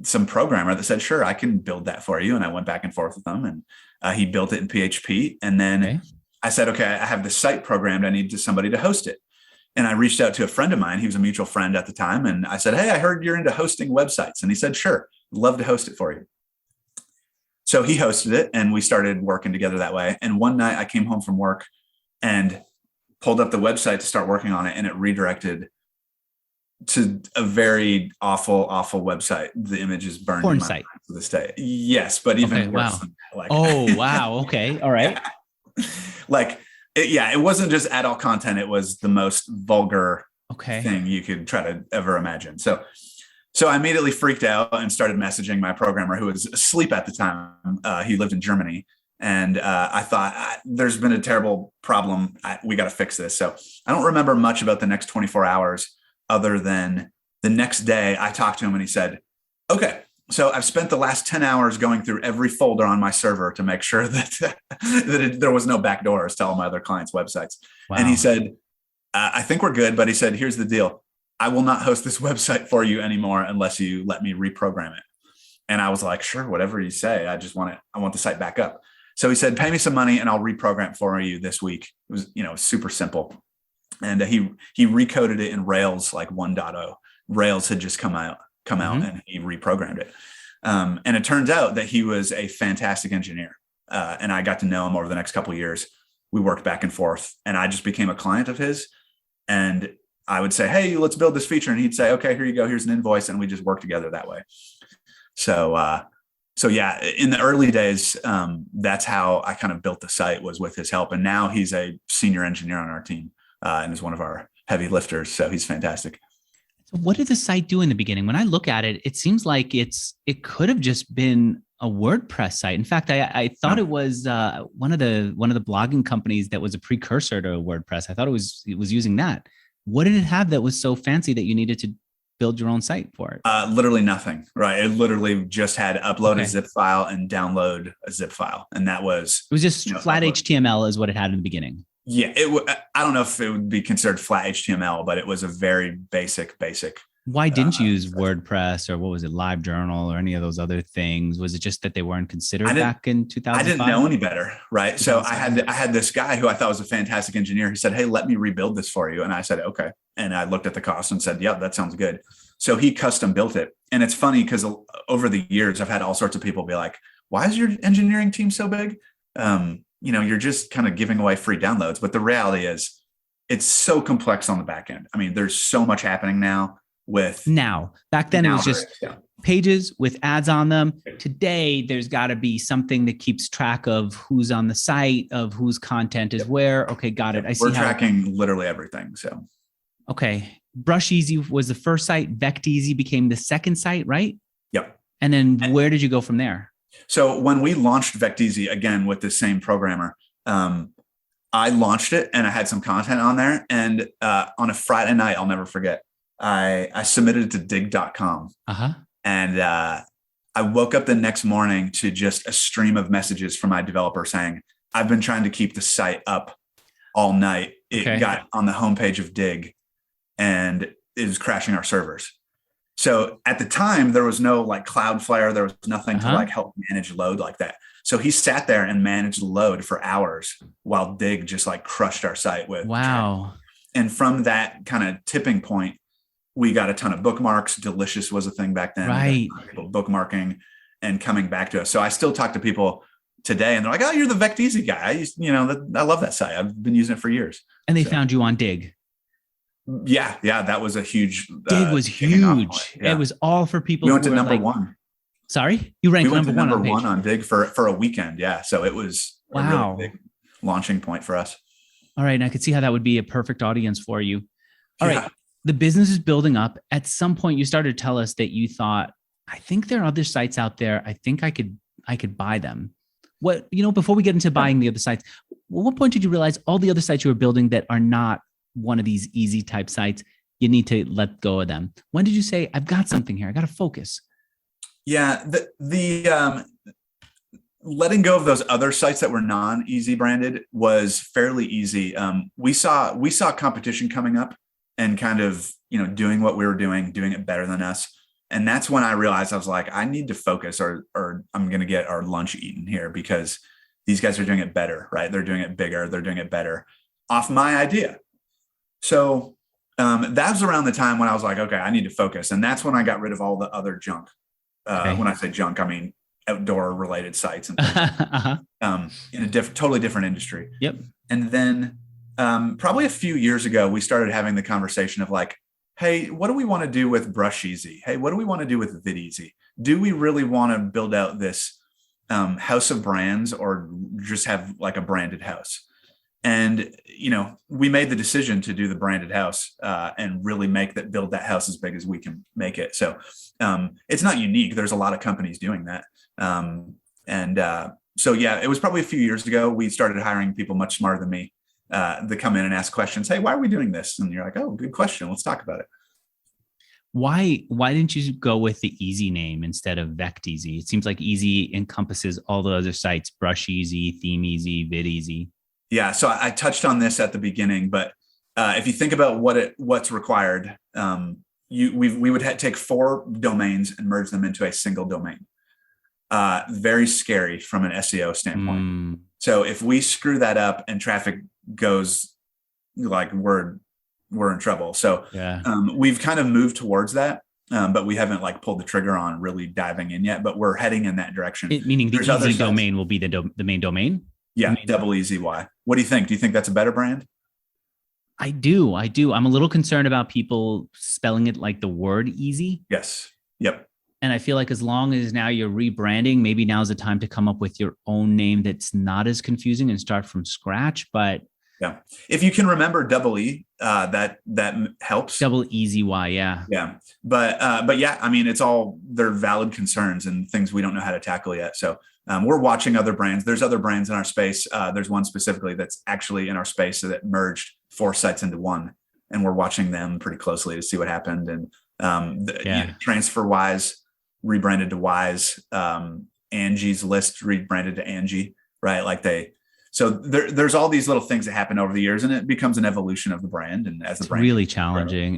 some programmer that said, sure, I can build that for you. And I went back and forth with them and he built it in PHP. And then I said, okay, I have this site programmed. I need somebody to host it. And I reached out to a friend of mine. He was a mutual friend at the time. And I said, hey, I heard you're into hosting websites. And he said, sure, love to host it for you. So he hosted it and we started working together that way. And one night I came home from work and pulled up the website to start working on it. And it redirected to a very awful website. The image is burned porn in my site mind to this day. Yes, but even worse than that. Oh, wow. Okay. All right. It wasn't just adult content. It was the most vulgar thing you could try to ever imagine. So I immediately freaked out and started messaging my programmer who was asleep at the time. He lived in Germany. And I thought, there's been a terrible problem. We got to fix this. So I don't remember much about the next 24 hours. Other than the next day, I talked to him and he said, okay, so I've spent the last 10 hours going through every folder on my server to make sure that, there was no backdoors to all my other clients' websites. Wow. And he said, I think we're good. But he said, here's the deal. I will not host this website for you anymore unless you let me reprogram it. And I was like, sure, whatever you say. I want the site back up. So he said, pay me some money and I'll reprogram for you this week. It was, super simple. And he recoded it in Rails 1.0. Rails had just come out and he reprogrammed it. And it turns out that he was a fantastic engineer. And I got to know him over the next couple of years. We worked back and forth and I just became a client of his. And I would say, hey, let's build this feature. And he'd say, okay, here you go. Here's an invoice. And we just worked together that way. So yeah, in the early days, that's how I kind of built the site, was with his help. And now he's a senior engineer on our team. And is one of our heavy lifters. So he's fantastic. So what did the site do in the beginning? When I look at it, it seems like it could have just been a WordPress site. In fact, I thought it was one of the blogging companies that was a precursor to WordPress. I thought it was using that. What did it have that was so fancy that you needed to build your own site for it? Literally nothing, right? It literally just had upload a zip file and download a zip file. And it was just flat HTML is what it had in the beginning. Yeah, I don't know if it would be considered flat HTML, but it was a very basic Why didn't you use WordPress or what was it, LiveJournal or any of those other things? Was it just that they weren't considered back in I didn't 2005? know any better, right? So I had this guy who I thought was a fantastic engineer. He said, "Hey, let me rebuild this for you." And I said, "Okay." And I looked at the cost and said, "Yeah, that sounds good." So he custom built it. And it's funny because over the years, I've had all sorts of people be like, "Why is your engineering team so big? You're just kind of giving away free downloads." But the reality is, it's so complex on the back end. I mean, there's so much happening now. Back then it was just pages with ads on them. Today there's got to be something that keeps track of who's on the site, of whose content is where. Okay, got it. We're tracking literally everything. So okay, Brush Easy was the first site. Vect Easy became the second site, right? Yep. And then where did you go from there? So when we launched Vect Easy again with the same programmer, I launched it and I had some content on there. And on a Friday night, I'll never forget, I submitted it to dig.com. And I woke up the next morning to just a stream of messages from my developer saying, "I've been trying to keep the site up all night. It got on the homepage of Dig and it was crashing our servers." So at the time, there was no like Cloudflare. There was nothing to like help manage load like that. So he sat there and managed load for hours while Dig just like crushed our site with. Wow. And from that kind of tipping point, we got a ton of bookmarks. Delicious was a thing back then. Right. People bookmarking and coming back to us. So I still talk to people today and they're like, "Oh, you're the Vect Easy guy. I love that site. I've been using it for years." And they found you on Dig. Yeah. That was a huge. Dig was huge. Yeah. It was all for people. We went to number one. Sorry, you ranked number one on Dig for a weekend. Yeah. So it was a really big launching point for us. All right. And I could see how that would be a perfect audience for you. All right. The business is building up. At some point you started to tell us that you thought, "I think there are other sites out there. I think I could buy them." Before we get into buying the other sites, what point did you realize all the other sites you were building that are not one of these easy type sites, you need to let go of them? When did you say, "I've got something here. I got to focus"? Yeah. The letting go of those other sites that were non-easy branded was fairly easy. We saw competition coming up and kind of, doing what we were doing it better than us. And that's when I realized I was like, I need to focus or I'm going to get our lunch eaten here because these guys are doing it better, right? They're doing it bigger. They're doing it better off my idea. So that was around the time when I was like, okay, I need to focus. And that's when I got rid of all the other junk. When I say junk, I mean outdoor related sites and things, in a totally different industry. Yep. And then probably a few years ago, we started having the conversation of like, hey, what do we want to do with Brush Easy? Hey, what do we want to do with Vid Easy? Do we really want to build out this house of brands or just have like a branded house? And, we made the decision to do the branded house and really build that house as big as we can make it. So it's not unique. There's a lot of companies doing that. So yeah, it was probably a few years ago, we started hiring people much smarter than me that come in and ask questions. Hey, why are we doing this? And you're like, "Oh, good question. Let's talk about it." Why didn't you go with the Easy name instead of Vect Easy? It seems like Easy encompasses all the other sites: Brush Easy, Theme Easy, Vid Easy. Yeah. So I touched on this at the beginning, but if you think about what's required, we would take 4 domains and merge them into a single domain. Very scary from an SEO standpoint. So if we screw that up and traffic goes, like we're in trouble. So we've kind of moved towards that, but we haven't like pulled the trigger on really diving in yet. But we're heading in that direction. Meaning the Easy domain will be the main domain. Yeah, double Easy Y. What do you think? Do you think that's a better brand? I do. I'm a little concerned about people spelling it like the word easy. Yes. Yep. And I feel like as long as now you're rebranding, maybe now's the time to come up with your own name that's not as confusing and start from scratch. But yeah, if you can remember double E, that helps. Double Easy Y, yeah. Yeah. But yeah, I mean, they're valid concerns and things we don't know how to tackle yet. So we're watching other brands. There's other brands in our space. There's one specifically that's actually in our space that merged 4 sites into one. And we're watching them pretty closely to see what happened. And TransferWise rebranded to Wise. Angie's List rebranded to Angie, right? Like So there's all these little things that happen over the years, and it becomes an evolution of the brand. And as the brand, really challenging.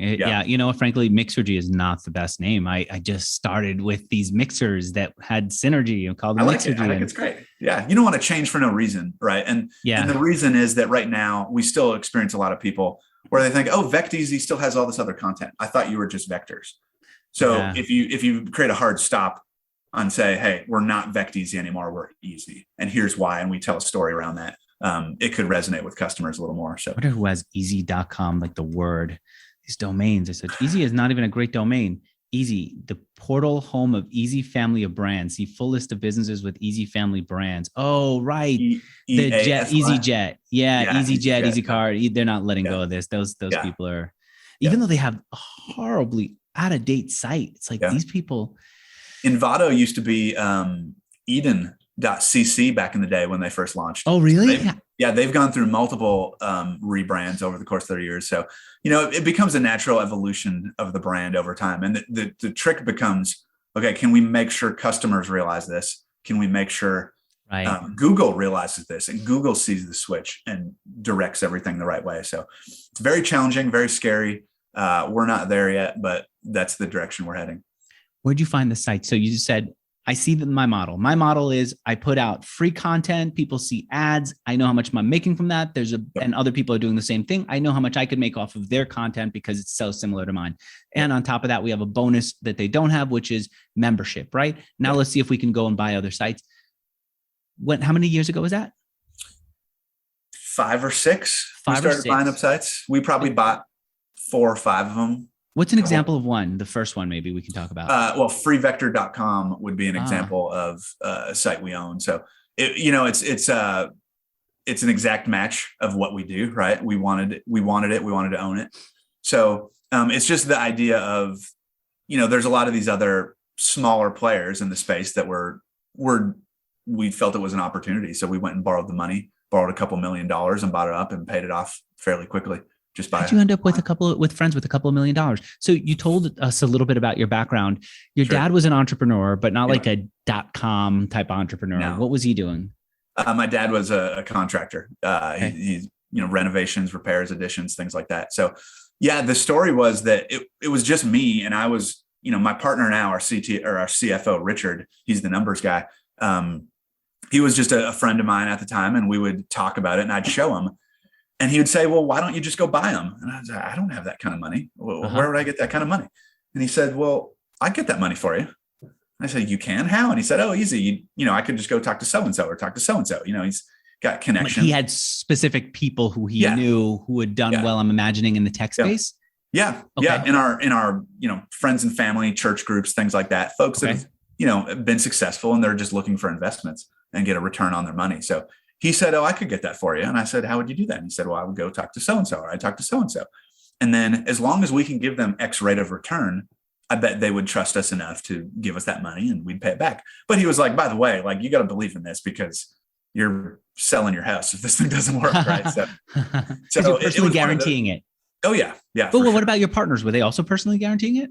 Frankly, Mixergy is not the best name. I just started with these mixers that had synergy and called them Mixergy. I think it's great. Yeah. You don't want to change for no reason. Right. And the reason is that right now we still experience a lot of people where they think, oh, VectEasy still has all this other content. I thought you were just vectors. So if you create a hard stop and say, hey, we're not VectEasy anymore, we're easy, and here's why, and we tell a story around that, it could resonate with customers a little more. So I wonder who has easy.com, like the word, these domains. I said, easy is not even a great domain. Easy, the portal home of Easy family of brands. See full list of businesses with Easy family brands. Oh, right. EasyJet. Yeah, EasyJet, EasyCard. They're not letting go of this. Those people are, even though they have a horribly out-of-date site. It's like these people. Envato used to be Eden.cc back in the day when they first launched. Oh, really? So they've gone through multiple rebrands over the course of their years. So, it becomes a natural evolution of the brand over time. And the trick becomes, okay, can we make sure customers realize this? Can we make sure Google realizes this, and Google sees the switch and directs everything the right way? So it's very challenging, very scary. We're not there yet, but that's the direction we're heading. Where'd you find the site? So you just said, I see my model. My model is I put out free content. People see ads. I know how much I'm making from that. And other people are doing the same thing. I know how much I could make off of their content because it's so similar to mine. And on top of that, we have a bonus that they don't have, which is membership, right? Now let's see if we can go and buy other sites. How many years ago was that? 5 or 6. We started buying up sites. We probably bought 4 or 5 of them. What's an example of one? The first one, maybe we can talk about. Freevector.com would be an example of a site we own. So it's an exact match of what we do, right? We wanted it. We wanted to own it. So it's just the idea of, there's a lot of these other smaller players in the space that we felt it was an opportunity. So we went and borrowed the money, borrowed a couple $1 million and bought it up and paid it off fairly quickly. How'd you end up with friends with a couple $1 million? So you told us a little bit about your background. Your dad was an entrepreneur, but not like a .com type entrepreneur. No. What was he doing? My dad was a contractor. He's renovations, repairs, additions, things like that. So the story was that it was just me, and I was, my partner now, our CFO, Richard, he's the numbers guy. He was just a friend of mine at the time, and we would talk about it, and I'd show him. And he would say, well, why don't you just go buy them? And I was like, I don't have that kind of money. Well, where would I get that kind of money? And he said, well, I get that money for you. I said, you can? How? And he said, oh, easy. I could just go talk to so-and-so or talk to so-and-so. He's got connection. He had specific people who he knew who had done well, I'm imagining, in the tech space. Yeah. Okay. Yeah. In our friends and family, church groups, things like that. Folks that have, been successful, and they're just looking for investments and get a return on their money. So he said, oh, I could get that for you. And I said, how would you do that? And he said, well, I would go talk to so-and-so, or I'd talk to so-and-so. And then as long as we can give them X rate of return, I bet they would trust us enough to give us that money and we'd pay it back. But he was like, by the way, you got to believe in this because you're selling your house if this thing doesn't work. Right. So you're personally guaranteeing it. Oh yeah. Yeah. But what about your partners? Were they also personally guaranteeing it?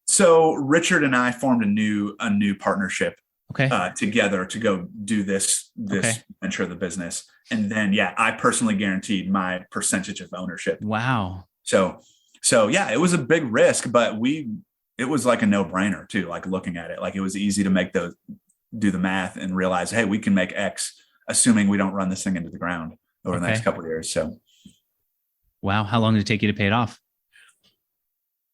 So Richard and I formed a new partnership together to go do this venture of the business. And then, I personally guaranteed my percentage of ownership. Wow. So it was a big risk, but it was like a no brainer too. Like looking at it, it was easy to do the math and realize, hey, we can make X, assuming we don't run this thing into the ground over the next couple of years. So. Wow. How long did it take you to pay it off?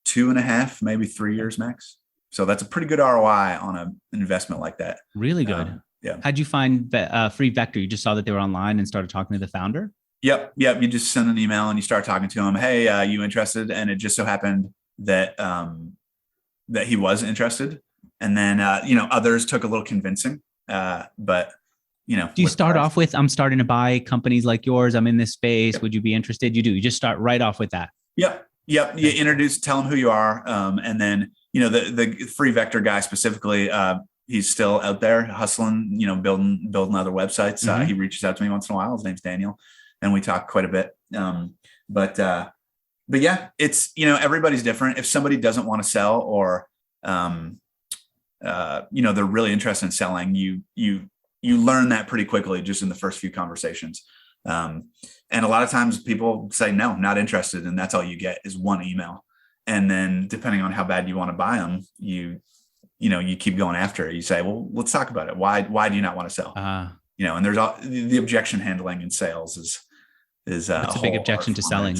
2.5, maybe 3 years max. So that's a pretty good ROI on an investment like that. Really good. How'd you find Free Vector? You just saw that they were online and started talking to the founder? Yep. You just send an email and you start talking to him. Hey, you interested? And it just so happened that that he was interested. And then others took a little convincing. But do you start off with, I'm starting to buy companies like yours. I'm in this space. Would you be interested? You do. You just start right off with that. Yep. You tell them who you are. And then, the Free Vector guy specifically, he's still out there hustling, building other websites. Mm-hmm. He reaches out to me once in a while. His name's Daniel, and we talk quite a bit. But yeah, it's, everybody's different. If somebody doesn't want to sell or, they're really interested in selling, you you learn that pretty quickly just in the first few conversations. And a lot of times people say, no, not interested. And that's all you get is one email. And then depending on how bad you want to buy them, you keep going after it. You say, well, let's talk about it. Why do you not want to sell? And there's all the objection handling in sales is what's a big objection to selling?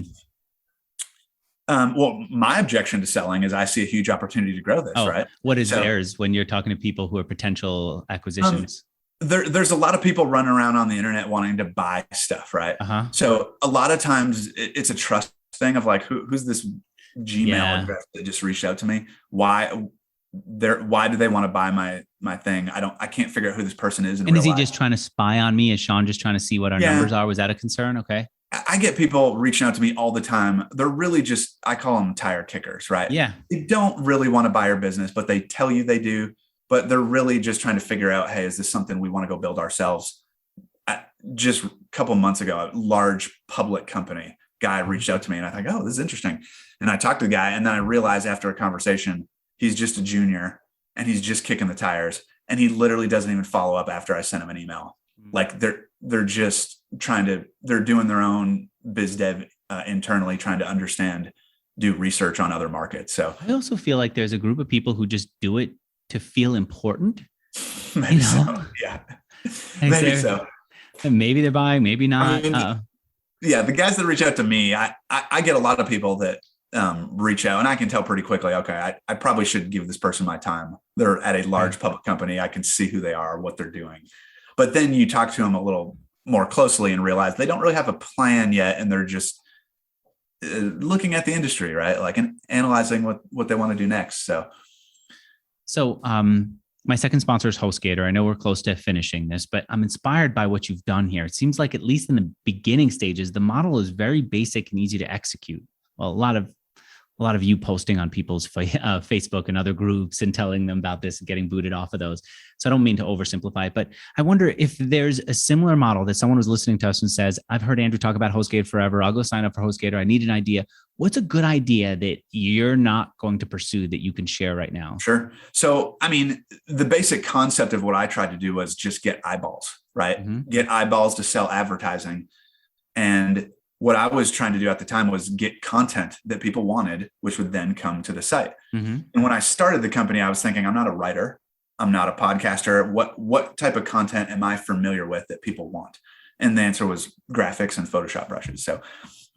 Well, my objection to selling is I see a huge opportunity to grow this, right? What is theirs when you're talking to people who are potential acquisitions? There's a lot of people running around on the internet wanting to buy stuff, right? So a lot of times it's a trust thing of like, who's this Gmail address that just reached out to me? Why do they want to buy my thing? I can't figure out who this person is. And is he just trying to spy on me? Is Sean just trying to see what our numbers are? Was that a concern? Okay. I get people reaching out to me all the time. They're really just, I call them tire kickers, right? Yeah. They don't really want to buy your business, but they tell you they do. But they're really just trying to figure out, hey, is this something we want to go build ourselves? Just a couple of months ago, a large public company guy reached out to me and I thought, oh, this is interesting. And I talked to the guy and then I realized after a conversation, he's just a junior and he's just kicking the tires. And he literally doesn't even follow up after I sent him an email. Like they're just they're doing their own biz dev internally, trying to understand, do research on other markets. So I also feel like there's a group of people who just do it to feel important. Maybe so. Yeah. Maybe so. Maybe they're buying, maybe not. The guys that reach out to me, I get a lot of people that reach out and I can tell pretty quickly, okay, I probably should give this person my time. They're at a large public company. I can see who they are, what they're doing. But then you talk to them a little more closely and realize they don't really have a plan yet. And they're just looking at the industry, right? Like and analyzing what they want to do next. So my second sponsor is HostGator. I know we're close to finishing this, but I'm inspired by what you've done here. It seems like at least in the beginning stages, the model is very basic and easy to execute. Well, a lot of you posting on people's Facebook and other groups and telling them about this and getting booted off of those. So I don't mean to oversimplify it, but I wonder if there's a similar model that someone was listening to us and says, I've heard Andrew talk about HostGator forever. I'll go sign up for HostGator. I need an idea. What's a good idea that you're not going to pursue that you can share right now? Sure. So, I mean, the basic concept of what I tried to do was just get eyeballs, right? Mm-hmm. Get eyeballs to sell advertising. And what I was trying to do at the time was get content that people wanted, which would then come to the site. Mm-hmm. And when I started the company, I was thinking, I'm not a writer. I'm not a podcaster. What type of content am I familiar with that people want? And the answer was graphics and Photoshop brushes. So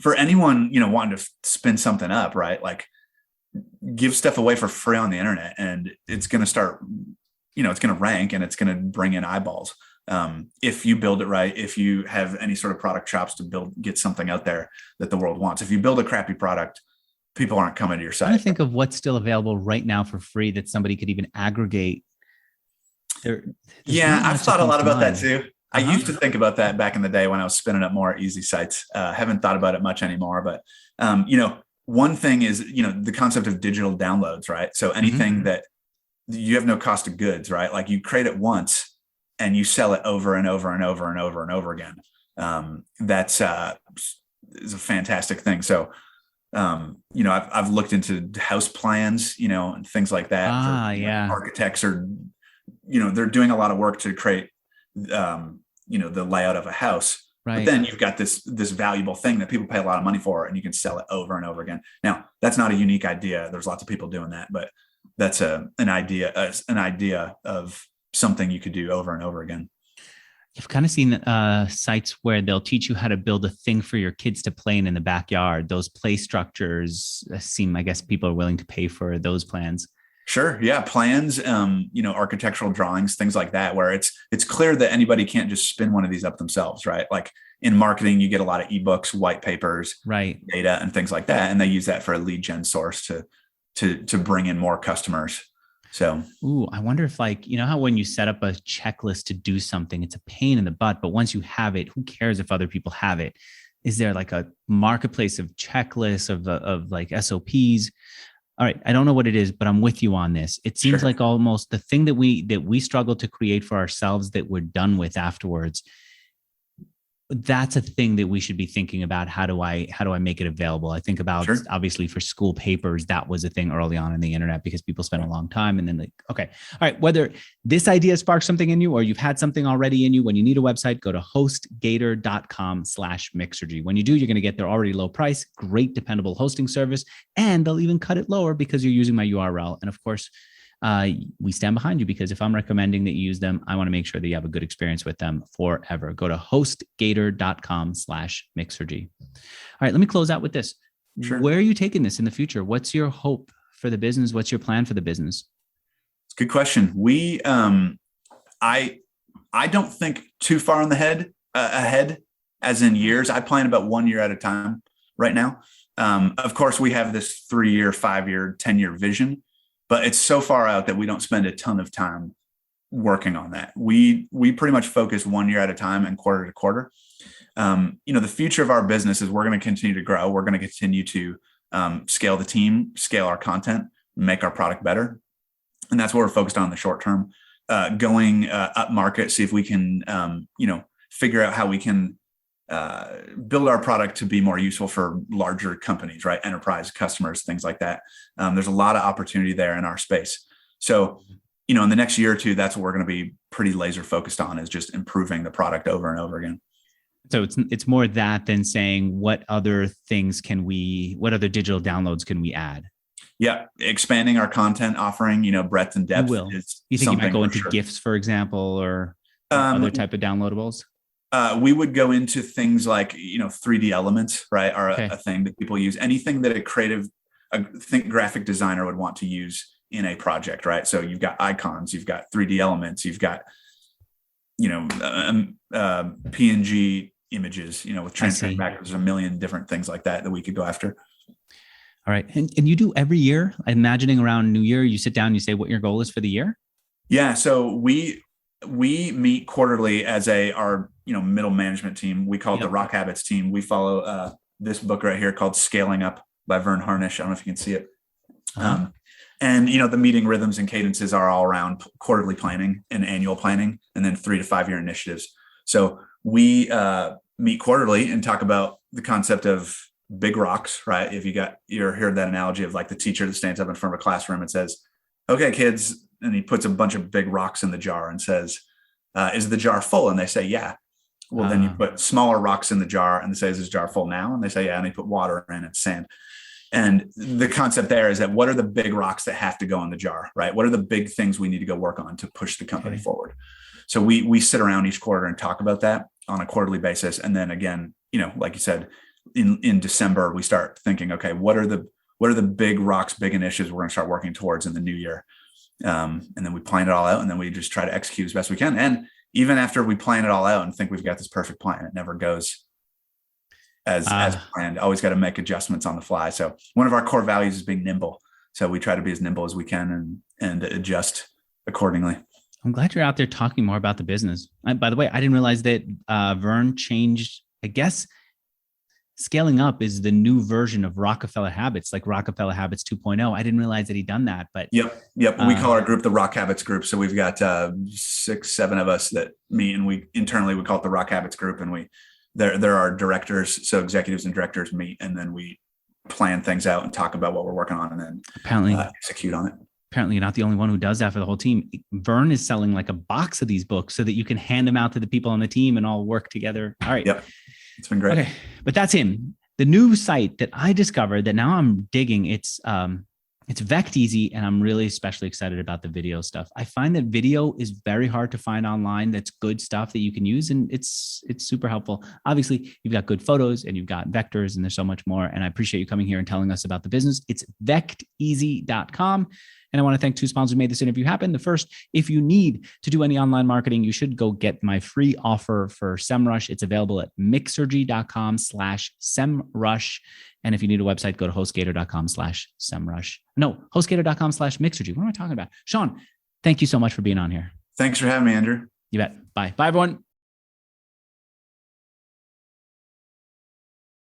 for anyone, wanting to spin something up, right? Like give stuff away for free on the internet and it's going to start, it's going to rank and it's going to bring in eyeballs. If you build it right, if you have any sort of product chops to get something out there that the world wants. If you build a crappy product, people aren't coming to your site. I think of what's still available right now for free that somebody could even aggregate. I've thought a lot about that too. I used to think about that back in the day when I was spinning up more easy sites. Haven't thought about it much anymore, but one thing is, the concept of digital downloads, right? So anything that you have no cost of goods, right? Like you create it once and you sell it over and over and over and over and over again. That's is a fantastic thing. So, I've looked into house plans, and things like that. Architects are, they're doing a lot of work to create, the layout of a house. Right. But then you've got this valuable thing that people pay a lot of money for, and you can sell it over and over again. Now, that's not a unique idea. There's lots of people doing that, but that's an idea of something you could do over and over again. You've kind of seen sites where they'll teach you how to build a thing for your kids to play in the backyard. Those play structures I guess people are willing to pay for those plans. Sure. Yeah. Plans, architectural drawings, things like that, where it's clear that anybody can't just spin one of these up themselves, right? Like in marketing, you get a lot of ebooks, white papers, right, data and things like that. And they use that for a lead gen source to bring in more customers. So, I wonder if how when you set up a checklist to do something, it's a pain in the butt, but once you have it, who cares if other people have it? Is there like a marketplace of checklists of like SOPs? All right. I don't know what it is, but I'm with you on this. It seems like almost the thing that we struggle to create for ourselves that we're done with afterwards. that's a thing that we should be thinking about. How do I make it available? I think about, Sure. obviously for school papers, that was a thing early on in the internet because people spent a long time and then like, okay, all right. Whether this idea sparks something in you or you've had something already in you, when you need a website, go to hostgator.com/mixergy. When you do, you're going to get their already low price, great dependable hosting service, and they'll even cut it lower because you're using my URL. And of course, we stand behind you because if I'm recommending that you use them, I want to make sure that you have a good experience with them forever. Go to hostgator.com/mixergy. All right, let me close out with this. Sure. Where are you taking this in the future? What's your hope for the business? What's your plan for the business? It's a good question. We, I don't think too far in the ahead, as in years. I plan about 1 year at a time right now. Of course, we have this 3-year, 5-year, 10-year vision. But it's so far out that we don't spend a ton of time working on that. We pretty much focus 1 year at a time and quarter to quarter. The future of our business is we're going to continue to grow. We're going to continue to scale the team, scale our content, make our product better. And that's what we're focused on in the short term. Going up market, see if we can, figure out how we can build our product to be more useful for larger companies, right? Enterprise customers, things like that. There's a lot of opportunity there in our space. So, in the next year or two, that's what we're going to be pretty laser focused on, is just improving the product over and over again. So it's more that than saying what other digital downloads can we add? Yeah. Expanding our content offering, breadth and depth. You think you might go into GIFs, for example, or other type of downloadables? We would go into things like, 3D elements, right? Are a thing that people use. Anything that a graphic designer would want to use in a project, right? So you've got icons, you've got 3D elements, you've got, PNG images, with transparent backgrounds. There's a million different things like that we could go after. All right. And you do every year, imagining around New Year, you sit down, you say what your goal is for the year? Yeah. So we meet quarterly as our middle management team. We call it the Rock Habits team. We follow this book right here called Scaling Up by Vern Harnish. I don't know if you can see it. And the meeting rhythms and cadences are all around quarterly planning and annual planning, and then 3 to 5 year initiatives. So we meet quarterly and talk about the concept of big rocks, right? If you heard that analogy of like the teacher that stands up in front of a classroom and says, "Okay, kids," and he puts a bunch of big rocks in the jar and says, "Is the jar full?" And they say, "Yeah." Well, then you put smaller rocks in the jar and they say, "Is this jar full now?" And they say, "Yeah." And they put water in and sand. And the concept there is that what are the big rocks that have to go in the jar, right? What are the big things we need to go work on to push the company forward? So we sit around each quarter and talk about that on a quarterly basis. And then again, like you said, in December, we start thinking, okay, what are the big rocks, big initiatives we're going to start working towards in the new year? And then we plan it all out, and then we just try to execute as best we can. And even after we plan it all out and think we've got this perfect plan, it never goes as planned. Always got to make adjustments on the fly. So one of our core values is being nimble. So we try to be as nimble as we can and adjust accordingly. I'm glad you're out there talking more about the business. By the way, I didn't realize that Vern changed, I guess, Scaling Up is the new version of Rockefeller Habits, like Rockefeller Habits 2.0. I didn't realize that he'd done that, but yep. We call our group the Rock Habits group. So we've got 6, 7 of us that meet, and we internally call it the Rock Habits group. And there are directors, so executives and directors meet, and then we plan things out and talk about what we're working on, and then apparently execute on it. Apparently, you're not the only one who does that for the whole team. Vern is selling like a box of these books so that you can hand them out to the people on the team and all work together. All right. Yep. It's been great. Okay. But that's him. The new site that I discovered that now I'm digging, it's Vect Easy, and I'm really especially excited about the video stuff. I find that video is very hard to find online. That's good stuff that you can use, and it's super helpful. Obviously, you've got good photos and you've got vectors, and there's so much more. And I appreciate you coming here and telling us about the business. It's vecteasy.com. And I want to thank 2 sponsors who made this interview happen. The first, if you need to do any online marketing, you should go get my free offer for SEMrush. It's available at mixergy.com/SEMrush. And if you need a website, go to hostgator.com/SEMrush. No, hostgator.com/mixergy. What am I talking about? Sean, thank you so much for being on here. Thanks for having me, Andrew. You bet. Bye. Bye, everyone.